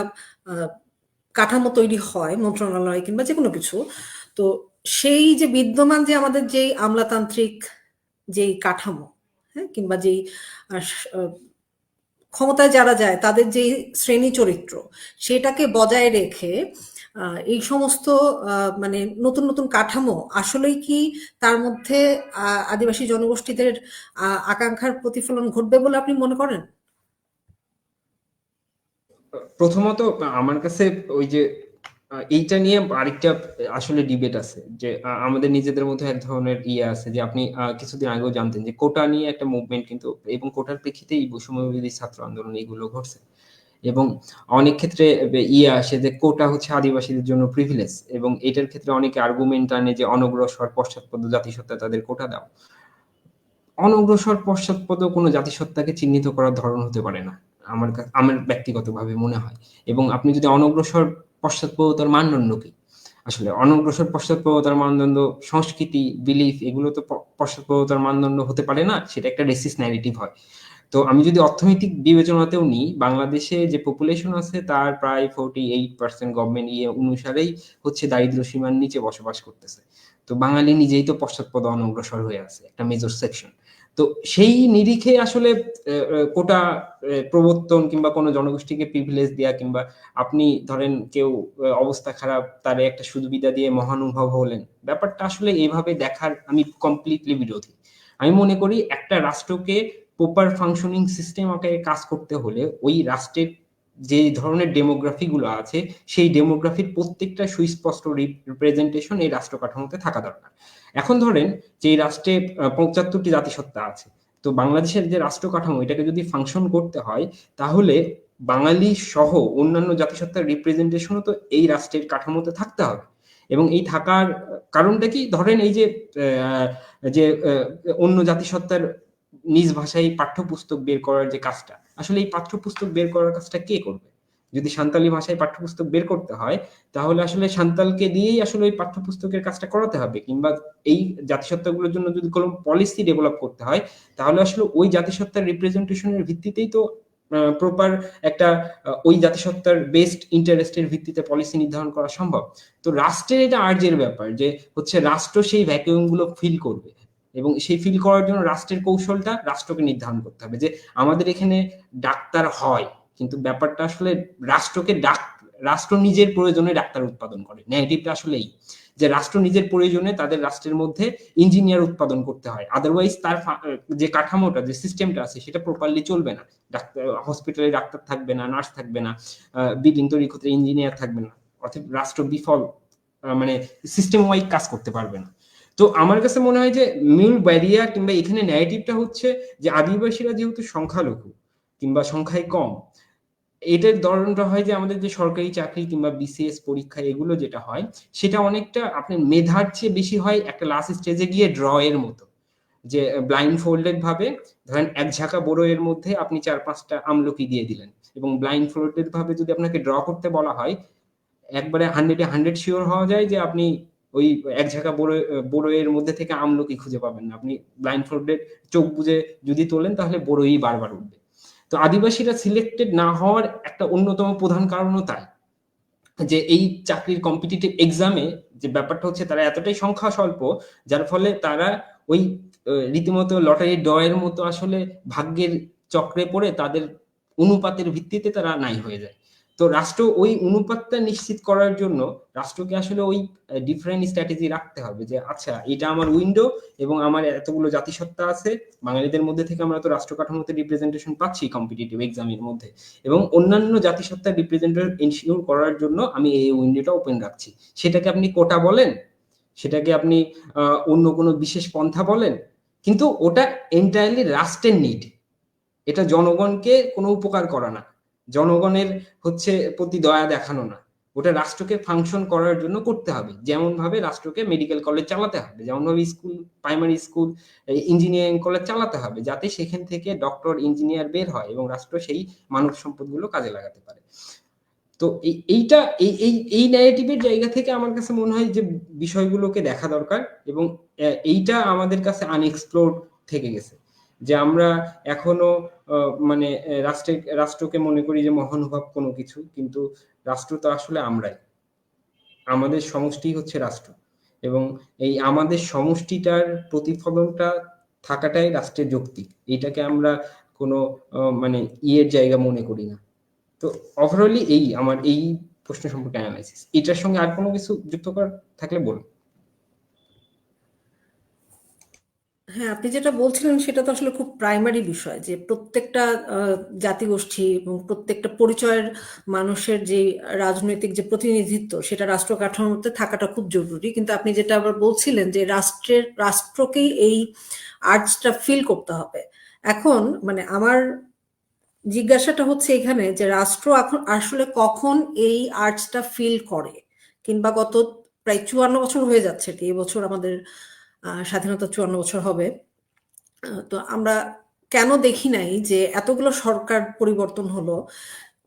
কাঠামো তৈরি হয় মন্ত্রণালয় কিংবা যে কোনো কিছু, তো সেই যে বিদ্যমান যে আমাদের যেই আমলাতান্ত্রিক যেই কাঠামো, হ্যাঁ, কিংবা যেই ক্ষমতায় যারা যায় তাদের যে শ্রেণী চরিত্র সেটাকে বজায় রেখে এই সমস্ত মানে নতুন নতুন কাঠামো আসলেই কি তার মধ্যে আদিবাসী জনগোষ্ঠীদের আকাঙ্ক্ষার প্রতিফলন ঘটবে বলে আপনি মনে করেন? প্রথমত আমার কাছে ওই যে এইটা নিয়ে আরেকটা আসলে ডিবেট আছে যে আমাদের নিজেদের মধ্যে এক ধরনের ইয়ে আছে যে আপনি কিছুদিন আগেও জানতেন যে কোটা নিয়ে একটা মুভমেন্ট কিন্তু, এবং কোটার প্রেক্ষিতে এই বৈষম্য বিরোধী ছাত্র আন্দোলন এগুলো ঘটছে। এবং অনেক ক্ষেত্রে আসে যে কোটা হচ্ছে আদিবাসীদের জন্য প্রিভিলেজ, এবং এটার ক্ষেত্রে অনেকে আর্গুমেন্ট আনে যে অনগ্রসর পশ্চাৎপদ জাতিসত্তা তাদের কোটা দাও। অনগ্রসর পশ্চাৎপদ কোনো জাতিসত্তাকে চিহ্নিত করার ধরন হতে পারে না, আমার ব্যক্তিগতভাবে মনে হয়। এবং আপনি যদি অনগ্রসর পশ্চাৎপদতার মানদণ্ড কি? আসলে অনগ্রসর পশ্চাৎপদতার মানদণ্ড সংস্কৃতি, বিলিফ, এগুলো তো পশ্চাৎপদতার মানদণ্ড হতে পারে না, সেটা একটা রেসিস্ট ন্যারেটিভ হয়। তো আমি যদি অর্থনৈতিক বিবেচনাতেও নিই, বাংলাদেশে যে পপুলেশন আছে তার প্রায় 48% গভর্নমেন্ট অনুসারেই হচ্ছে দারিদ্র সীমার নিচে বসবাস করতেছে। তো বাঙালি নিজেই তো পশ্চাৎপদ অনগ্রসর হয়ে আছে একটা মেজর সেকশন। তো সেই নিরিখে আসলে কোটা প্রবর্তন কিংবা কোনো জনগোষ্ঠীকে প্রিভিলেজ দেয়া, কিংবা আপনি ধরেন কেউ অবস্থা খারাপ তারে একটা সুবিধা দিয়ে মহানুভব হলেন, ব্যাপারটা আসলে এইভাবে দেখার আমি কমপ্লিটলি বিরোধী। আমি মনে করি একটা রাষ্ট্রকে প্রপার ফাংশনিং সিস্টেম আকারে কাজ করতে হলে ওই রাষ্ট্রের যে ধরনের ডেমোগ্রাফি গুলো আছে সেই ডেমোগ্রাফির প্রত্যেকটা সুস্পষ্ট রিপ্রেজেন্টেশন এই রাষ্ট্র কাঠামোতে থাকা দরকার। এখন ধরেন যে এই রাষ্ট্রে 75টি জাতিসত্তা আছে, তো বাংলাদেশের যে রাষ্ট্র কাঠামো এটাকে যদি ফাংশন করতে হয়, তাহলে বাঙালি সহ অন্যান্য জাতিসত্তার রিপ্রেজেন্টেশনও তো এই রাষ্ট্রের কাঠামোতে থাকতে হবে। এবং এই থাকার কারণটা কি, ধরেন এই যে যে অন্য জাতিসত্তার নিজ ভাষায় পাঠ্যপুস্তক বের করার যে কাজটা, আসলে এই পাঠ্যপুস্তক বের করার কাজটা কে করবে? যদি সাঁওতালি ভাষায় পাঠ্যপুস্তক বের করতে হয়, তাহলে আসলে সাঁওতালকে দিয়েই আসলে ওই পাঠ্যপুস্তকের কাজটা করাতে হবে। কিংবা এই জাতিসত্তাগুলোর জন্য যদি কোনো পলিসি ডেভেলপ করতে হয়, তাহলে আসলে ওই জাতিসত্তার রিপ্রেজেন্টেশনের ভিত্তিতেই তো প্রপার একটা ওই জাতিসত্তার বেস্ট ইন্টারেস্টের ভিত্তিতে পলিসি নির্ধারণ করা সম্ভব। তো রাষ্ট্রের এটা আর্জের ব্যাপার যে হচ্ছে রাষ্ট্র সেই ভ্যাকুয়াম গুলো ফিল করবে, এবং সেই ফিল করার জন্য রাষ্ট্রের কৌশলটা রাষ্ট্রকে নির্ধারণ করতে হবে। যে আমাদের এখানে ডাক্তার হয়, কিন্তু ব্যাপারটা আসলে রাষ্ট্রকে রাষ্ট্র নিজের প্রয়োজনে ডাক্তার উৎপাদন করে। ন্যারেটিভটা আসলে এই যে রাষ্ট্র নিজের প্রয়োজনে তাদের রাষ্ট্রের মধ্যে ইঞ্জিনিয়ার উৎপাদন করতে হয়, আদারওয়াইজ তার যে কাঠামোটা যে সিস্টেমটা আছে সেটা প্রপারলি চলবে না। ডাক্তার হসপিটালে ডাক্তার থাকবে না, নার্স থাকবে না, বিল্ডিং তৈরি করতে ইঞ্জিনিয়ার থাকবে না, অর্থাৎ রাষ্ট্র বিফল, মানে সিস্টেম ওয়াইজ কাজ করতে পারবে না। তো আমার কাছে মনে হয় যে মূল ব্যারিয়ার কিংবা এখানে ন্যারেটিভটা হচ্ছে যে আদিবাসীরা যেহেতু সংখ্যালঘু কিংবা সংখ্যায় কম, এটার ধরনটা হয় যে আমাদের যে সরকারি চাকরি কিংবা বিসিএস পরীক্ষা এগুলো যেটা হয় সেটা অনেকটা আপনার মেধার চেয়ে বেশি হয় একটা লাস্ট স্টেজে গিয়ে ড্র এর মতো, যে ব্লাইন্ড ফোল্ডেড ভাবে ধরেন এক ঝাঁকা বড় এর মধ্যে আপনি 4-5টা আমলকি দিয়ে দিলেন, এবং ব্লাইন্ড ফোল্ডেড ভাবে যদি আপনাকে ড্র করতে বলা হয়, একবারে 100 শিওর হওয়া যায় যে আপনি ওই এক ঝাঁকা বড়ইয়ের মধ্যে থেকে আমলকি খুঁজে পাবেন না। আপনি ব্লাইন্ড ফোল্ডেড চোখ বুজে যদি তোলেন তাহলে বড়ই বারবার উঠবে। তো আদিবাসীরা সিলেক্টেড না হওয়ার একটা অন্যতম প্রধান কারণও তাই, যে এই চাকরির কম্পিটিটিভ এক্সামে যে ব্যাপারটা হচ্ছে তারা এতটাই সংখ্যা স্বল্প, যার ফলে তারা ওই রীতিমতো লটারি ড্রয়ের মতো আসলে ভাগ্যের চক্রে পড়ে তাদের অনুপাতের ভিত্তিতে তারা নাই হয়ে যায়। তো রাষ্ট্র ওই অনুপাতটা নিশ্চিত করার জন্য রাষ্ট্রকে আসলে ওই ডিফারেন্ট স্ট্র্যাটেজি রাখতে হবে যে আচ্ছা এটা আমার উইন্ডো এবং আমার এতগুলো জাতিসত্তা আছে, বাঙালিদের মধ্যে থেকে আমরা তো রাষ্ট্র কাঠামোতে রিপ্রেজেন্টেশন পাচ্ছি কম্পিটিটিভ এক্সামের মধ্যে, এবং অন্যান্য জাতিসত্তার রিপ্রেজেন্টেশন এনশিওর করার জন্য আমি এই উইন্ডোটা ওপেন রাখছি। সেটাকে আপনি কোটা বলেন, সেটাকে আপনি অন্য কোনো বিশেষ পন্থা বলেন, কিন্তু ওটা এন্টায়ারলি রাষ্ট্রের নিড, এটা জনগণকে কোনো উপকার করা না, জনগণের হচ্ছে প্রতি দয়া দেখানো না, ওটা রাষ্ট্রকে ফাংশন করার জন্য করতে হবে। যেমন ভাবে রাষ্ট্রকে মেডিকেল কলেজ চালাতে হবে, যেমন ভাবে school, primary school, engineering college চালাতে হবে, যাতে সেখান থেকে ডক্টর ইঞ্জিনিয়ার বের হয় এবং রাষ্ট্র সেই মানব সম্পদগুলো কাজে লাগাতে পারে। তো এইটা এই ন্যারেটিভের জায়গা থেকে আমার কাছে মনে হয় যে বিষয়গুলোকে দেখা দরকার, এবং এইটা আমাদের কাছে আনএক্সপ্লোরড থেকে গেছে, যে আমরা এখনো মানে রাষ্ট্রকে মনে করি যে মহানুভব কোনো কিছু, কিন্তু রাষ্ট্র তো আসলে আমরাই, আমাদের সমষ্টি হচ্ছে রাষ্ট্র, এবং এই আমাদের সমষ্টিটার প্রতিফলনটা থাকাটাই রাষ্ট্রের যৌক্তিক, এটাকে আমরা কোনো মানে ইয়ের জায়গা মনে করি না। তো ওভারঅলি এই আমার এই প্রশ্ন সম্পর্কে অ্যানালাইসিস। এটার সঙ্গে আর কোনো কিছু যুক্ত করার থাকলে বলুন। হ্যাঁ, আপনি যেটা বলছিলেন সেটা তো আসলে খুব প্রাইমারি বিষয়, যে প্রত্যেকটা জাতিগোষ্ঠী এবং প্রত্যেকটা পরিচয়ের মানুষের যে রাজনৈতিক যে প্রতিনিধিত্ব সেটা রাষ্ট্র কাঠামোতে থাকাটা খুব জরুরি। কিন্তু আপনি যেটা আবার বলছিলেন যে রাষ্ট্রকেই এই আর্জটা ফিল করতে হবে। এখন মানে আমার জিজ্ঞাসাটা হচ্ছে এখানে যে রাষ্ট্র এখন আসলে কখন এই আর্টসটা ফিল করে, কিংবা গত প্রায় 54 বছর হয়ে যাচ্ছে আর কি, এবছর আমাদের স্বাধীনতা 54 বছর হবে। তো আমরা কেন দেখি নাই যে এতগুলো সরকার পরিবর্তন হলো,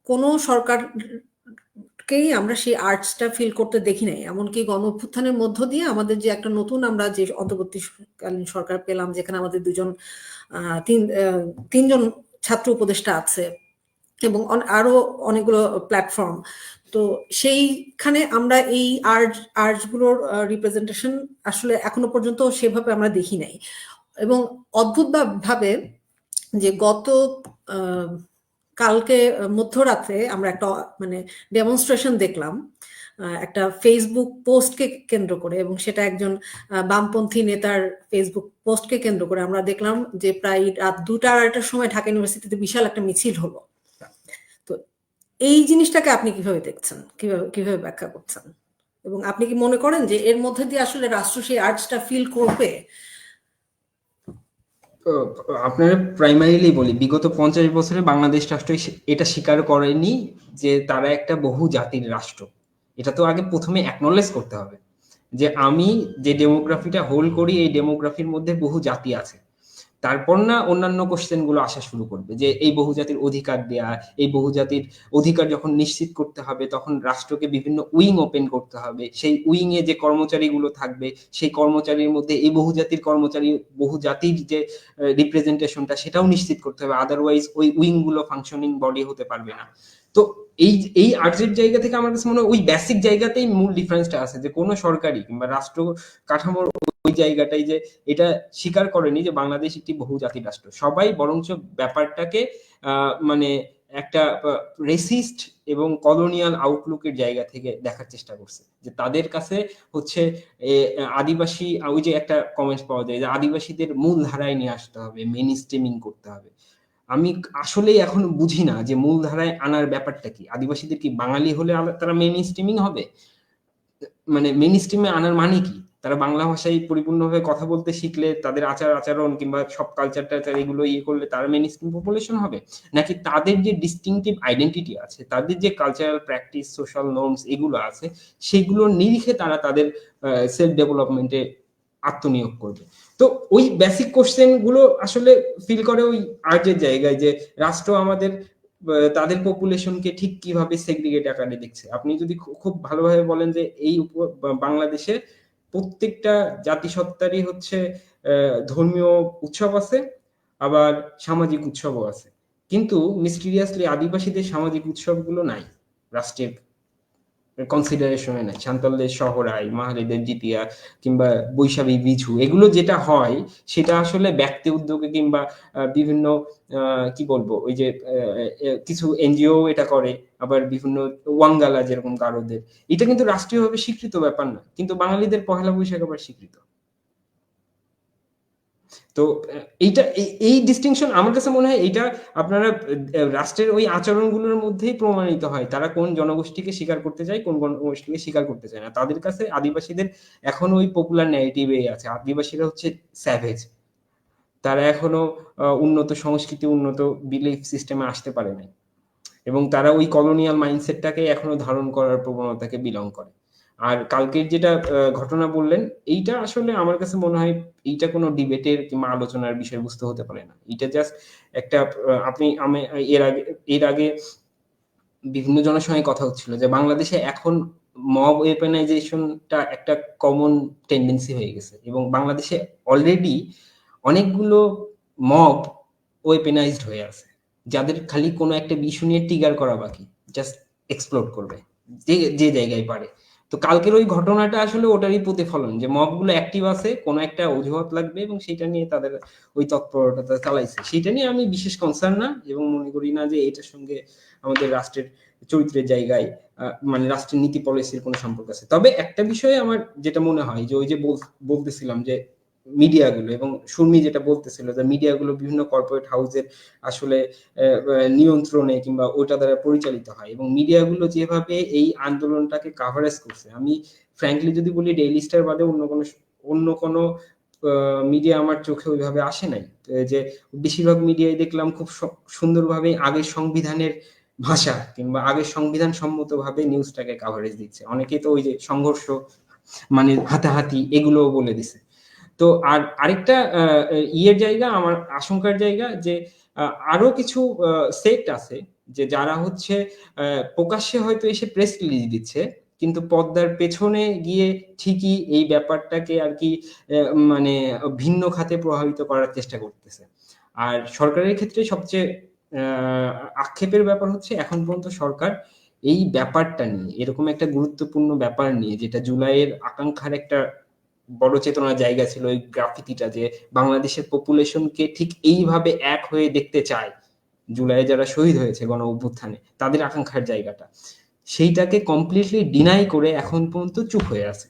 কোনো সরকারকেই আমরা সেই আর্টসটা ফিল করতে দেখি নাই। এমনকি গণ অভ্যুত্থানের মধ্য দিয়ে আমাদের যে একটা নতুন আমরা যে অন্তর্বর্তীকালীন সরকার পেলাম, যেখানে আমাদের তিনজন ছাত্র উপদেষ্টা আছে এবং আরো অনেকগুলো প্ল্যাটফর্ম। তো সেইখানে আমরা এই আর্টগুলোর রিপ্রেজেন্টেশন আসলে এখনো পর্যন্ত সেভাবে আমরা দেখি নাই। এবং অদ্ভুত ভাবে যে গত আহ, কালকে মধ্যরাতে আমরা একটা মানে ডেমনস্ট্রেশন দেখলাম একটা ফেসবুক পোস্টকে কেন্দ্র করে, এবং সেটা একজন বামপন্থী নেতার ফেসবুক পোস্টকে কেন্দ্র করে আমরা দেখলাম যে প্রায় রাত 2টা-2:30টার সময় ঢাকা ইউনিভার্সিটিতে বিশাল একটা মিছিল হলো। তো এই জিনিসটাকে আপনি কিভাবে দেখছেন, কিভাবে কিভাবে ব্যাখ্যা করছেন, এবং আপনি কি মনে করেন যে এর মধ্যে দিয়ে আসলে রাষ্ট্র সেই আর্টসটা ফিল করবে? আপনার প্রাইমারিলি বলি, বিগত 50 বছরে বাংলাদেশ রাষ্ট্র এটা স্বীকার করেনি যে তারা একটা বহু জাতির রাষ্ট্র। এটা তো আগে প্রথমে অ্যাকনলেজ করতে হবে যে আমি যে ডেমোগ্রাফিটা হোল্ড করি এই ডেমোগ্রাফির মধ্যে বহু জাতি আছে। তারপর না অন্যান্য কোশ্চেন গুলো আসা শুরু করবে যে এই বহুজাতির অধিকার দেয়া, এই বহুজাতির অধিকার যখন নিশ্চিত করতে হবে তখন রাষ্ট্রকে বিভিন্ন উইং ওপেন করতে হবে। সেই উইং এ যে কর্মচারীগুলো থাকবে সেই কর্মচারীর মধ্যে এই বহুজাতির কর্মচারী বহুজাতির যে রিপ্রেজেন্টেশনটা সেটাও নিশ্চিত করতে হবে, আদারওয়াইজ ওই উইং গুলো ফাংশনিং বডি হতে পারবে না। তো এই এই আর্টসের জায়গা থেকে আমার কাছে মনে হয় ওই বেসিক জায়গাতেই মূল ডিফারেন্সটা আছে যে কোনো সরকারি কিংবা রাষ্ট্র কাঠামোর ওই জায়গাটাই যে এটা স্বীকার করেনি যে বাংলাদেশ একটি বহুজাতি রাষ্ট্র। সবাই বরঞ্চ ব্যাপারটাকে মানে একটা রেসিস্ট এবং কলোনিয়াল আউটলুকের জায়গা থেকে দেখার চেষ্টা করছে যে তাদের কাছে হচ্ছে আদিবাসী, ওই যে একটা কমেন্টস পাওয়া যায় যে আদিবাসীদের মূল ধারায় নিয়ে আসতে হবে, মেইন স্ট্রিমিং করতে হবে। আমি আসলেই এখন বুঝি না যে মূল ধারায় আনার ব্যাপারটা কি। আদিবাসীদের কি বাঙালি হলে তারা মেইন স্ট্রিমিং হবে? মানে মেইন স্ট্রিমে আনার মানে কি? তারা বাংলা ভাষায় পরিপূর্ণভাবে কথা বলতে শিখলে তাদের আচার আচরণ কিংবা সব কালচার টালচার এগুলো ইয়ে করলে তারা মেইন স্ট্রিম পপুলেশন হবে, নাকি তাদের যে ডিস্টিংটিভ আইডেন্টিটি আছে, তাদের যে কালচারাল প্র্যাকটিস, সোশ্যাল নর্মস এগুলো আছে, সেগুলোর নিরিখে তারা তাদের সেলফ ডেভেলপমেন্টে আত্মনিয়োগ করবে? তো ওই বেসিক কোশ্চেন গুলো আসলে ফিল করে ওই আর্টের জায়গায় যে রাষ্ট্র আমাদের তাদের পপুলেশনকে ঠিক কিভাবে সেগ্রিগেট আকারে দেখছে। আপনি যদি খুব ভালোভাবে বলেন যে এই বাংলাদেশে প্রত্যেকটা জাতিসত্তারই হচ্ছে ধর্মীয় উৎসব আছে, আবার সামাজিক উৎসবও আছে, কিন্তু মিস্টিরিয়াসলি আদিবাসীদের সামাজিক উৎসবগুলো নাই রাষ্ট্রের কনসিডারেশনে নাই। সান্তালদের সহরাই, মাহালিদের জিতিয়া কিংবা বৈশাখী বিঝু এগুলো যেটা হয় সেটা আসলে ব্যক্তি উদ্যোগে কিংবা বিভিন্ন কি বলবো ওই যে কিছু এনজিও এটা করে, আবার বিভিন্ন ওয়াঙ্গালা যেরকম গারোদের, এটা কিন্তু রাষ্ট্রীয়ভাবে স্বীকৃত ব্যাপার না, কিন্তু বাঙালিদের পহেলা বৈশাখ আবার স্বীকৃত। তো এইটা এই ডিস্টিংশন আমার কাছে মনে হয় এইটা আপনারা রাষ্ট্রের ওই আচরণগুলোর মধ্যেই প্রমাণিত হয় তারা কোন জনগোষ্ঠীকে স্বীকার করতে চায়, কোন জনগোষ্ঠীকে স্বীকার করতে চায় না। তাদের কাছে আদিবাসীদের এখন ওই পপুলার ন্যারেটিভে আছে আদিবাসীরা হচ্ছে স্যাভেজ, তারা এখনো উন্নত সংস্কৃতি, উন্নত বিলিফ সিস্টেমে আসতে পারে নাই, এবং তারা ওই কলোনিয়াল মাইন্ডসেটটাকে এখনো ধারণ করার প্রবণতাকে বিলং করে। আর কালকের যেটা ঘটনা বললেন, এইটা আসলে আমার কাছে মনে হয় এইটা কোনো ডিবেটের কিংবা আলোচনার বিষয়বস্তু হতে পারে না। এটা জাস্ট একটা আপনি আমি এর আগে বিভিন্ন জনের সঙ্গে কথা হচ্ছিল যে বাংলাদেশে এখন মব ওয়েপনাইজেশনটা একটা কমন টেন্ডেন্সি হয়ে গেছে, এবং বাংলাদেশে অলরেডি অনেকগুলো মব ওয়েপেনাইজড হয়ে আছে যাদের খালি কোনো একটা ইস্যু নিয়ে ট্রিগার করা বাকি, জাস্ট এক্সপ্লোড করবে যে যে জায়গায় পারে। তো কালকের ওই ঘটনাটা আসলে ওটারই প্রতিফলন যে মবগুলো অ্যাক্টিভ আছে, কোনো একটা অজুহাত লাগবে এবং সেটা নিয়ে তাদের ওই তৎপরতা চালাইছে। সেটা নিয়ে আমি বিশেষ কনসার্ন না, এবং মনে করি না যে এটার সঙ্গে আমাদের রাষ্ট্রের চরিত্রের জায়গায় মানে রাষ্ট্রের নীতি পলিসির কোনো সম্পর্ক আছে। তবে একটা বিষয়ে আমার যেটা মনে হয় যে ওই যে বলতেছিলাম যে মিডিয়াগুলো, এবং সুরমি যেটা বলতেছিল যে মিডিয়াগুলো বিভিন্ন কর্পোরেট হাউসের আসলে নিয়ন্ত্রণে কিংবা ওটা দ্বারা পরিচালিত হয়, এবং মিডিয়াগুলো যেভাবে এই আন্দোলনটাকে কাভারেজ করছে, আমি ফ্র্যাঙ্কলি যদি বলি ডেইলি স্টার বাদে অন্য কোনো মিডিয়া আমার চোখে ওইভাবে আসে নাই। যে বেশিরভাগ মিডিয়ায় দেখলাম খুব সুন্দরভাবে আগের সংবিধানের ভাষা কিংবা আগের সংবিধান সম্মতভাবে নিউজটাকে কাভারেজ দিচ্ছে। অনেকেই তো ওই যে সংঘর্ষ মানে হাতাহাতি এগুলোও বলে দিছে। তো আর আরেকটা ইয়ের জায়গা, আমার আশঙ্কার জায়গা যে আরো কিছু সেক্ট আছে যে যারা হচ্ছে প্রকাশ্যে হয়তো এসে প্রেস রিলিজ দিচ্ছে, কিন্তু পর্দার পেছনে গিয়ে ঠিকই এই ব্যাপারটাকে আর কি মানে ভিন্ন খাতে প্রভাবিত করার চেষ্টা করতেছে। আর সরকারের ক্ষেত্রে সবচেয়ে আক্ষেপের ব্যাপার হচ্ছে এখন পর্যন্ত সরকার এই ব্যাপারটা নিয়ে, এরকম একটা গুরুত্বপূর্ণ ব্যাপার নিয়ে যেটা জুলাইয়ের আকাঙ্ক্ষার একটা বড় চেতনার জায়গা ছিল, ওই গ্রাফিতিটা যে বাংলাদেশের পপুলেশনকে ঠিক এইভাবে এক হয়ে দেখতে চায়, জুলাইয়ে যারা শহীদ হয়েছে গণ অভ্যুত্থানে তাদের আকাঙ্ক্ষার জায়গাটা, সেইটাকে কমপ্লিটলি ডিনাই করে এখন পর্যন্ত চুপ হয়ে আছে।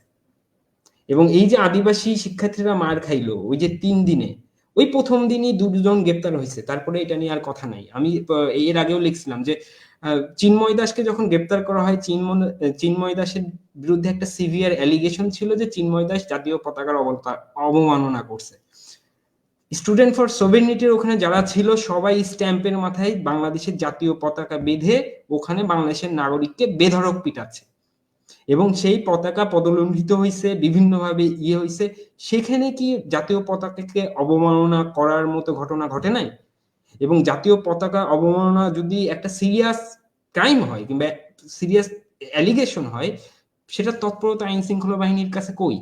এবং এই যে আদিবাসী শিক্ষার্থীরা মার খাইলো ওই যে ৩ দিনে, ওই প্রথম দিনই দুজন গ্রেপ্তার হয়েছে, তারপরে এটা নিয়ে আর কথা নাই। আমি এর আগেও লিখছিলাম যে চিন্ময় দাসকে যখন গ্রেপ্তার করা হয়, চিন্ময় দাসের বিরুদ্ধে একটা সিভিয়ার অ্যালিগেশন ছিল যে চিন্ময় দাস জাতীয় পতাকার অবমাননা করছে। স্টুডেন্ট ফর সোভেরেনিটির ওখানে যারা ছিল সবাই স্ট্যাম্পের মাথায় বাংলাদেশের জাতীয় পতাকা বেঁধে ওখানে বাংলাদেশের নাগরিককে বেধড়ক পিটাচ্ছে, এবং সেই পতাকা পদলঙ্ঘিত হয়েছে, বিভিন্নভাবে ইয়ে হয়েছে। সেখানে কি জাতীয় পতাকাকে অবমাননা করার মতো ঘটনা ঘটে নাই? এবং জাতীয় পতাকা অবমাননা যদি একটা সিরিয়াস ক্রাইম হয় কিংবা সিরিয়াস অ্যালিগেশন হয়, সেটা তৎপরতা আইন শৃঙ্খলা বাহিনীর কাছে কই?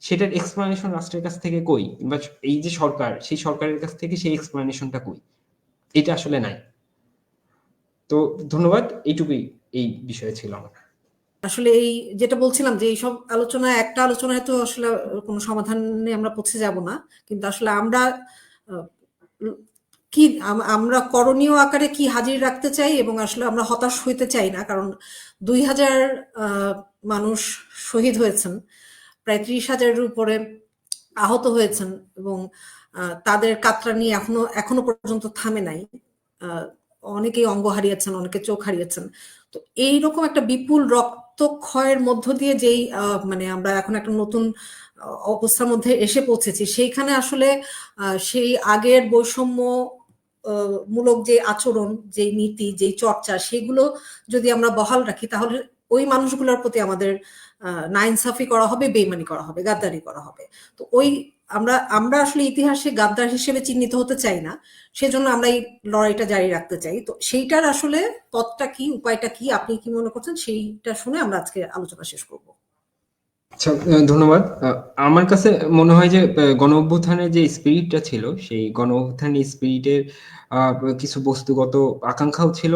সেটার এক্সপ্লানেশন রাষ্ট্রের কাছ থেকে কই? কিংবা এই যে সরকার, সেই সরকারের কাছ থেকে সেই এক্সপ্লানেশনটা কই? এটা আসলে নাই। তো ধন্যবাদ, এইটুকুই এই বিষয়ে ছিল আমার। আসলে এই যেটা বলছিলাম যে এইসব একটা আলোচনায় তো আসলে কোনো সমাধানে আমরা পৌঁছে যাব না, কিন্তু আসলে আমরা কি আমরা করণীয় আকারে কি হাজির রাখতে চাই, এবং আসলে আমরা হতাশ হইতে চাই না, কারণ ২,০০০ মানুষ শহীদ হয়েছেন, প্রায় ৩০,০০০-এর উপরে আহত হয়েছেন, এবং তাদের কাতরানি এখনো পর্যন্ত থামে নাই। অনেকেই অঙ্গ হারিয়েছেন, অনেকে চোখ হারিয়েছেন। তো এইরকম একটা বিপুল রক্তক্ষয়ের মধ্য দিয়ে যেই মানে আমরা এখন একটা নতুন অবস্থার মধ্যে এসে পৌঁছেছি, সেইখানে আসলে সেই আগের বৈষম্য মূলক যে আচরণ, যে নীতি, যে চর্চা, সেগুলো যদি আমরা বহাল রাখি, তাহলে ওই মানুষগুলোর প্রতি আমাদের নাইনসাফি করা হবে, বেইমানি করা হবে, গাদ্দারি করা হবে। তো ওই আমরা আসলে ইতিহাসে গাদ্দার হিসেবে চিহ্নিত হতে চাই না, সেজন্য আমরা এই লড়াইটা জারি রাখতে চাই। তো সেইটার আসলে পথটা কি, উপায়টা কি, আপনি কি মনে করছেন, সেইটা শুনে আমরা আজকে আলোচনা শেষ করব। আচ্ছা, ধন্যবাদ। আমার কাছে মনে হয় যে গণ অভ্যুত্থানের যে স্পিরিটটা ছিল, সেই গণ অভ্যুত্থানের স্পিরিটের কিছু বস্তুগত আকাঙ্ক্ষাও ছিল,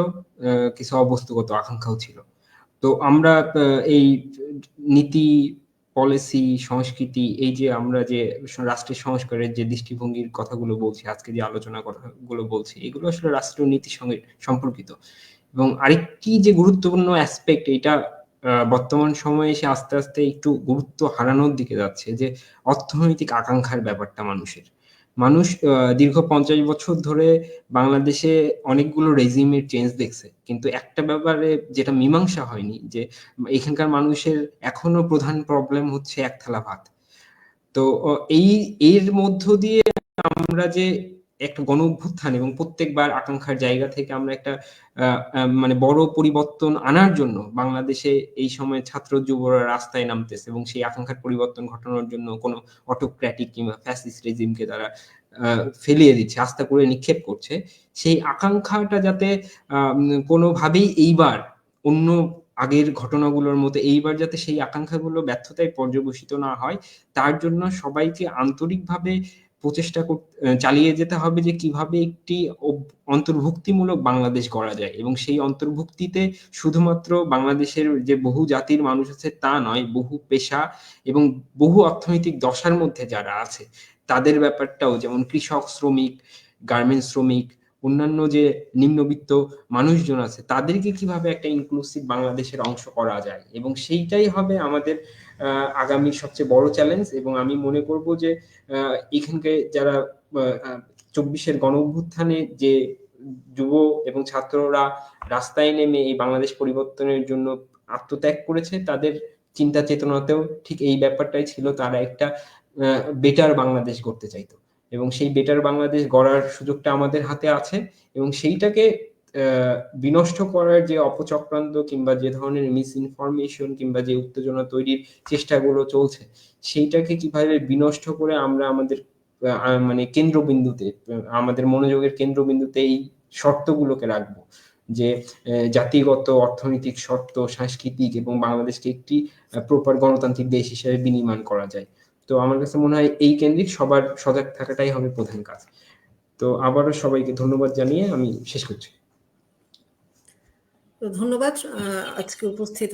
কিছু অবস্তুগত আকাঙ্ক্ষাও ছিল। তো আমরা এই নীতি, পলিসি, সংস্কৃতি, এই যে আমরা যে রাষ্ট্রের সংস্কারের যে দৃষ্টিভঙ্গির কথাগুলো বলছি, আজকে যে আলোচনার কথাগুলো বলছি, এগুলো আসলে রাষ্ট্রীয় নীতির সঙ্গে সম্পর্কিত। এবং আরেকটি যে গুরুত্বপূর্ণ অ্যাসপেক্ট, এটা বর্তমান সময়ে এসে আস্তে আস্তে একটু গুরুত্ব হারানোর দিকে যাচ্ছে, যে অর্থনৈতিক আকাঙ্ক্ষার ব্যাপারটা মানুষের। মানুষ দীর্ঘ 50 বছর ধরে বাংলাদেশে অনেকগুলো রেজিমের চেঞ্জ দেখছে, কিন্তু একটা ব্যাপারে যেটা মীমাংসা হয়নি, যে এখানকার মানুষের এখনো প্রধান প্রবলেম হচ্ছে এক থালা ভাত। তো এই এর মধ্য দিয়ে আমরা যে একটা গণ অভ্যুত্থান এবং প্রত্যেকবার আকাঙ্ক্ষার জায়গা থেকে আমরা একটা মানে বড় পরিবর্তন আনার জন্য বাংলাদেশে এই সময় ছাত্র যুবরা রাস্তায় নামতেছে, এবং সেই আকাঙ্ক্ষার পরিবর্তন ঘটানোর জন্য কোনো অটোক্র্যাটিক কিংবা ফ্যাসিস্ট রেজিমকে তারা ফেলিয়ে দিচ্ছে, আস্থা করে নিক্ষেপ করছে। সেই আকাঙ্ক্ষাটা যাতে কোনোভাবেই এইবার অন্য আগের ঘটনাগুলোর মতো এইবার যাতে সেই আকাঙ্ক্ষাগুলো ব্যর্থতায় পর্যবসিত না হয়, তার জন্য সবাইকে আন্তরিকভাবে প্রচেষ্টা চালিয়ে যেতে হবে যে কিভাবে একটি অন্তর্ভুক্তিমূলক বাংলাদেশ গড়া যায়। এবং সেই অন্তর্ভুক্তিতে শুধুমাত্র বাংলাদেশের যে বহু জাতির মানুষ আছে তা নয়, বহু পেশা এবং বহু অর্থনৈতিক দশার মধ্যে যারা আছে তাদের ব্যাপারটাও, যেমন কৃষক, শ্রমিক, গার্মেন্টস শ্রমিক, অন্যান্য যে নিম্নবিত্ত মানুষজন আছে, তাদেরকে কিভাবে একটা ইনক্লুসিভ বাংলাদেশের অংশ করা যায়, এবং সেইটাই হবে আমাদের আগামীর সবচেয়ে বড় চ্যালেঞ্জ। এবং আমি মনে করব যে এখানকে যারা 24-এর গণ অভ্যুত্থানে যে যুব এবং ছাত্ররা রাস্তায় নেমে এই বাংলাদেশ পরিবর্তনের জন্য আত্মত্যাগ করেছে, তাদের চিন্তা চেতনাতেও ঠিক এই ব্যাপারটাই ছিল। তারা একটা বেটার বাংলাদেশ গড়তে চাইতো, এবং সেই বেটার বাংলাদেশ গড়ার সুযোগটা আমাদের হাতে আছে, এবং সেইটাকে বিনষ্ট করার যে অপচক্রান্ত কিংবা যে ধরনের মিস ইনফরমেশন কিংবা যে উত্তেজনা তৈরির চেষ্টাগুলো চলছে, সেইটাকে কিভাবে বিনষ্ট করে আমরা আমাদের মানে কেন্দ্রবিন্দুতে, আমাদের মনোযোগের কেন্দ্রবিন্দুতে এই শর্তগুলোকে রাখবো, যে জাতিগত, অর্থনৈতিক শর্ত, সাংস্কৃতিক, এবং বাংলাদেশকে একটি প্রপার গণতান্ত্রিক দেশ হিসেবে বিনির্মাণ করা যায়। তো আমার কাছে মনে হয় এই কেন্দ্রিক সবার সজাগ থাকাটাই হবে প্রধান কাজ। তো আবারও সবাইকে ধন্যবাদ জানিয়ে আমি শেষ করছি। তো ধন্যবাদ আজকে উপস্থিত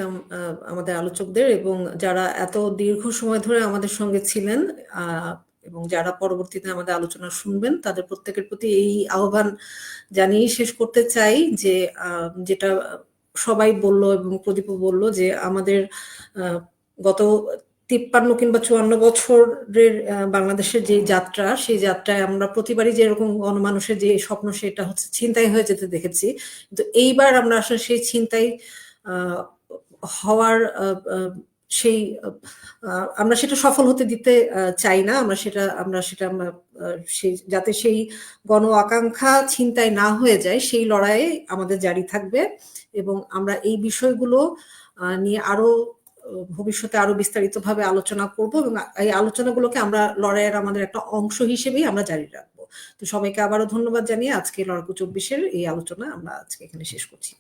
আমাদের আলোচকদের, এবং যারা এত দীর্ঘ সময় ধরে আমাদের সঙ্গে ছিলেন এবং যারা পরবর্তীতে আমাদের আলোচনা শুনবেন, তাদের প্রত্যেকের প্রতি এই আহ্বান জানিয়ে শেষ করতে চাই যে যেটা সবাই বলল এবং প্রদীপও বলল, যে আমাদের গত 53 কিংবা 54 বছরের বাংলাদেশের যে যাত্রা, সেই যাত্রায় আমরা প্রতিবারই যেরকম গণমানুষের যে স্বপ্ন, সেটা হচ্ছে ছিনতাই হয়ে যেতে দেখেছি, কিন্তু এইবার আমরা আসলে সেই ছিনতাই হওয়ার সেই আমরা সেটা সফল হতে দিতে চাই না। আমরা সেটা সেই যাতে সেই গণ আকাঙ্ক্ষা ছিনতাই না হয়ে যায়, সেই লড়াইয়ে আমাদের জারি থাকবে, এবং আমরা এই বিষয়গুলো নিয়ে আরো ভবিষ্যতে আরো বিস্তারিতভাবে আলোচনা করব, এবং এই আলোচনাগুলোকে আমরা লড়াইয়ের আমাদের একটা অংশ হিসেবেই আমরা জারি রাখবো। তো সবাইকে আবারও ধন্যবাদ জানিয়ে আজকে লড়াকু 24-এর এই আলোচনা আমরা আজকে এখানে শেষ করছি।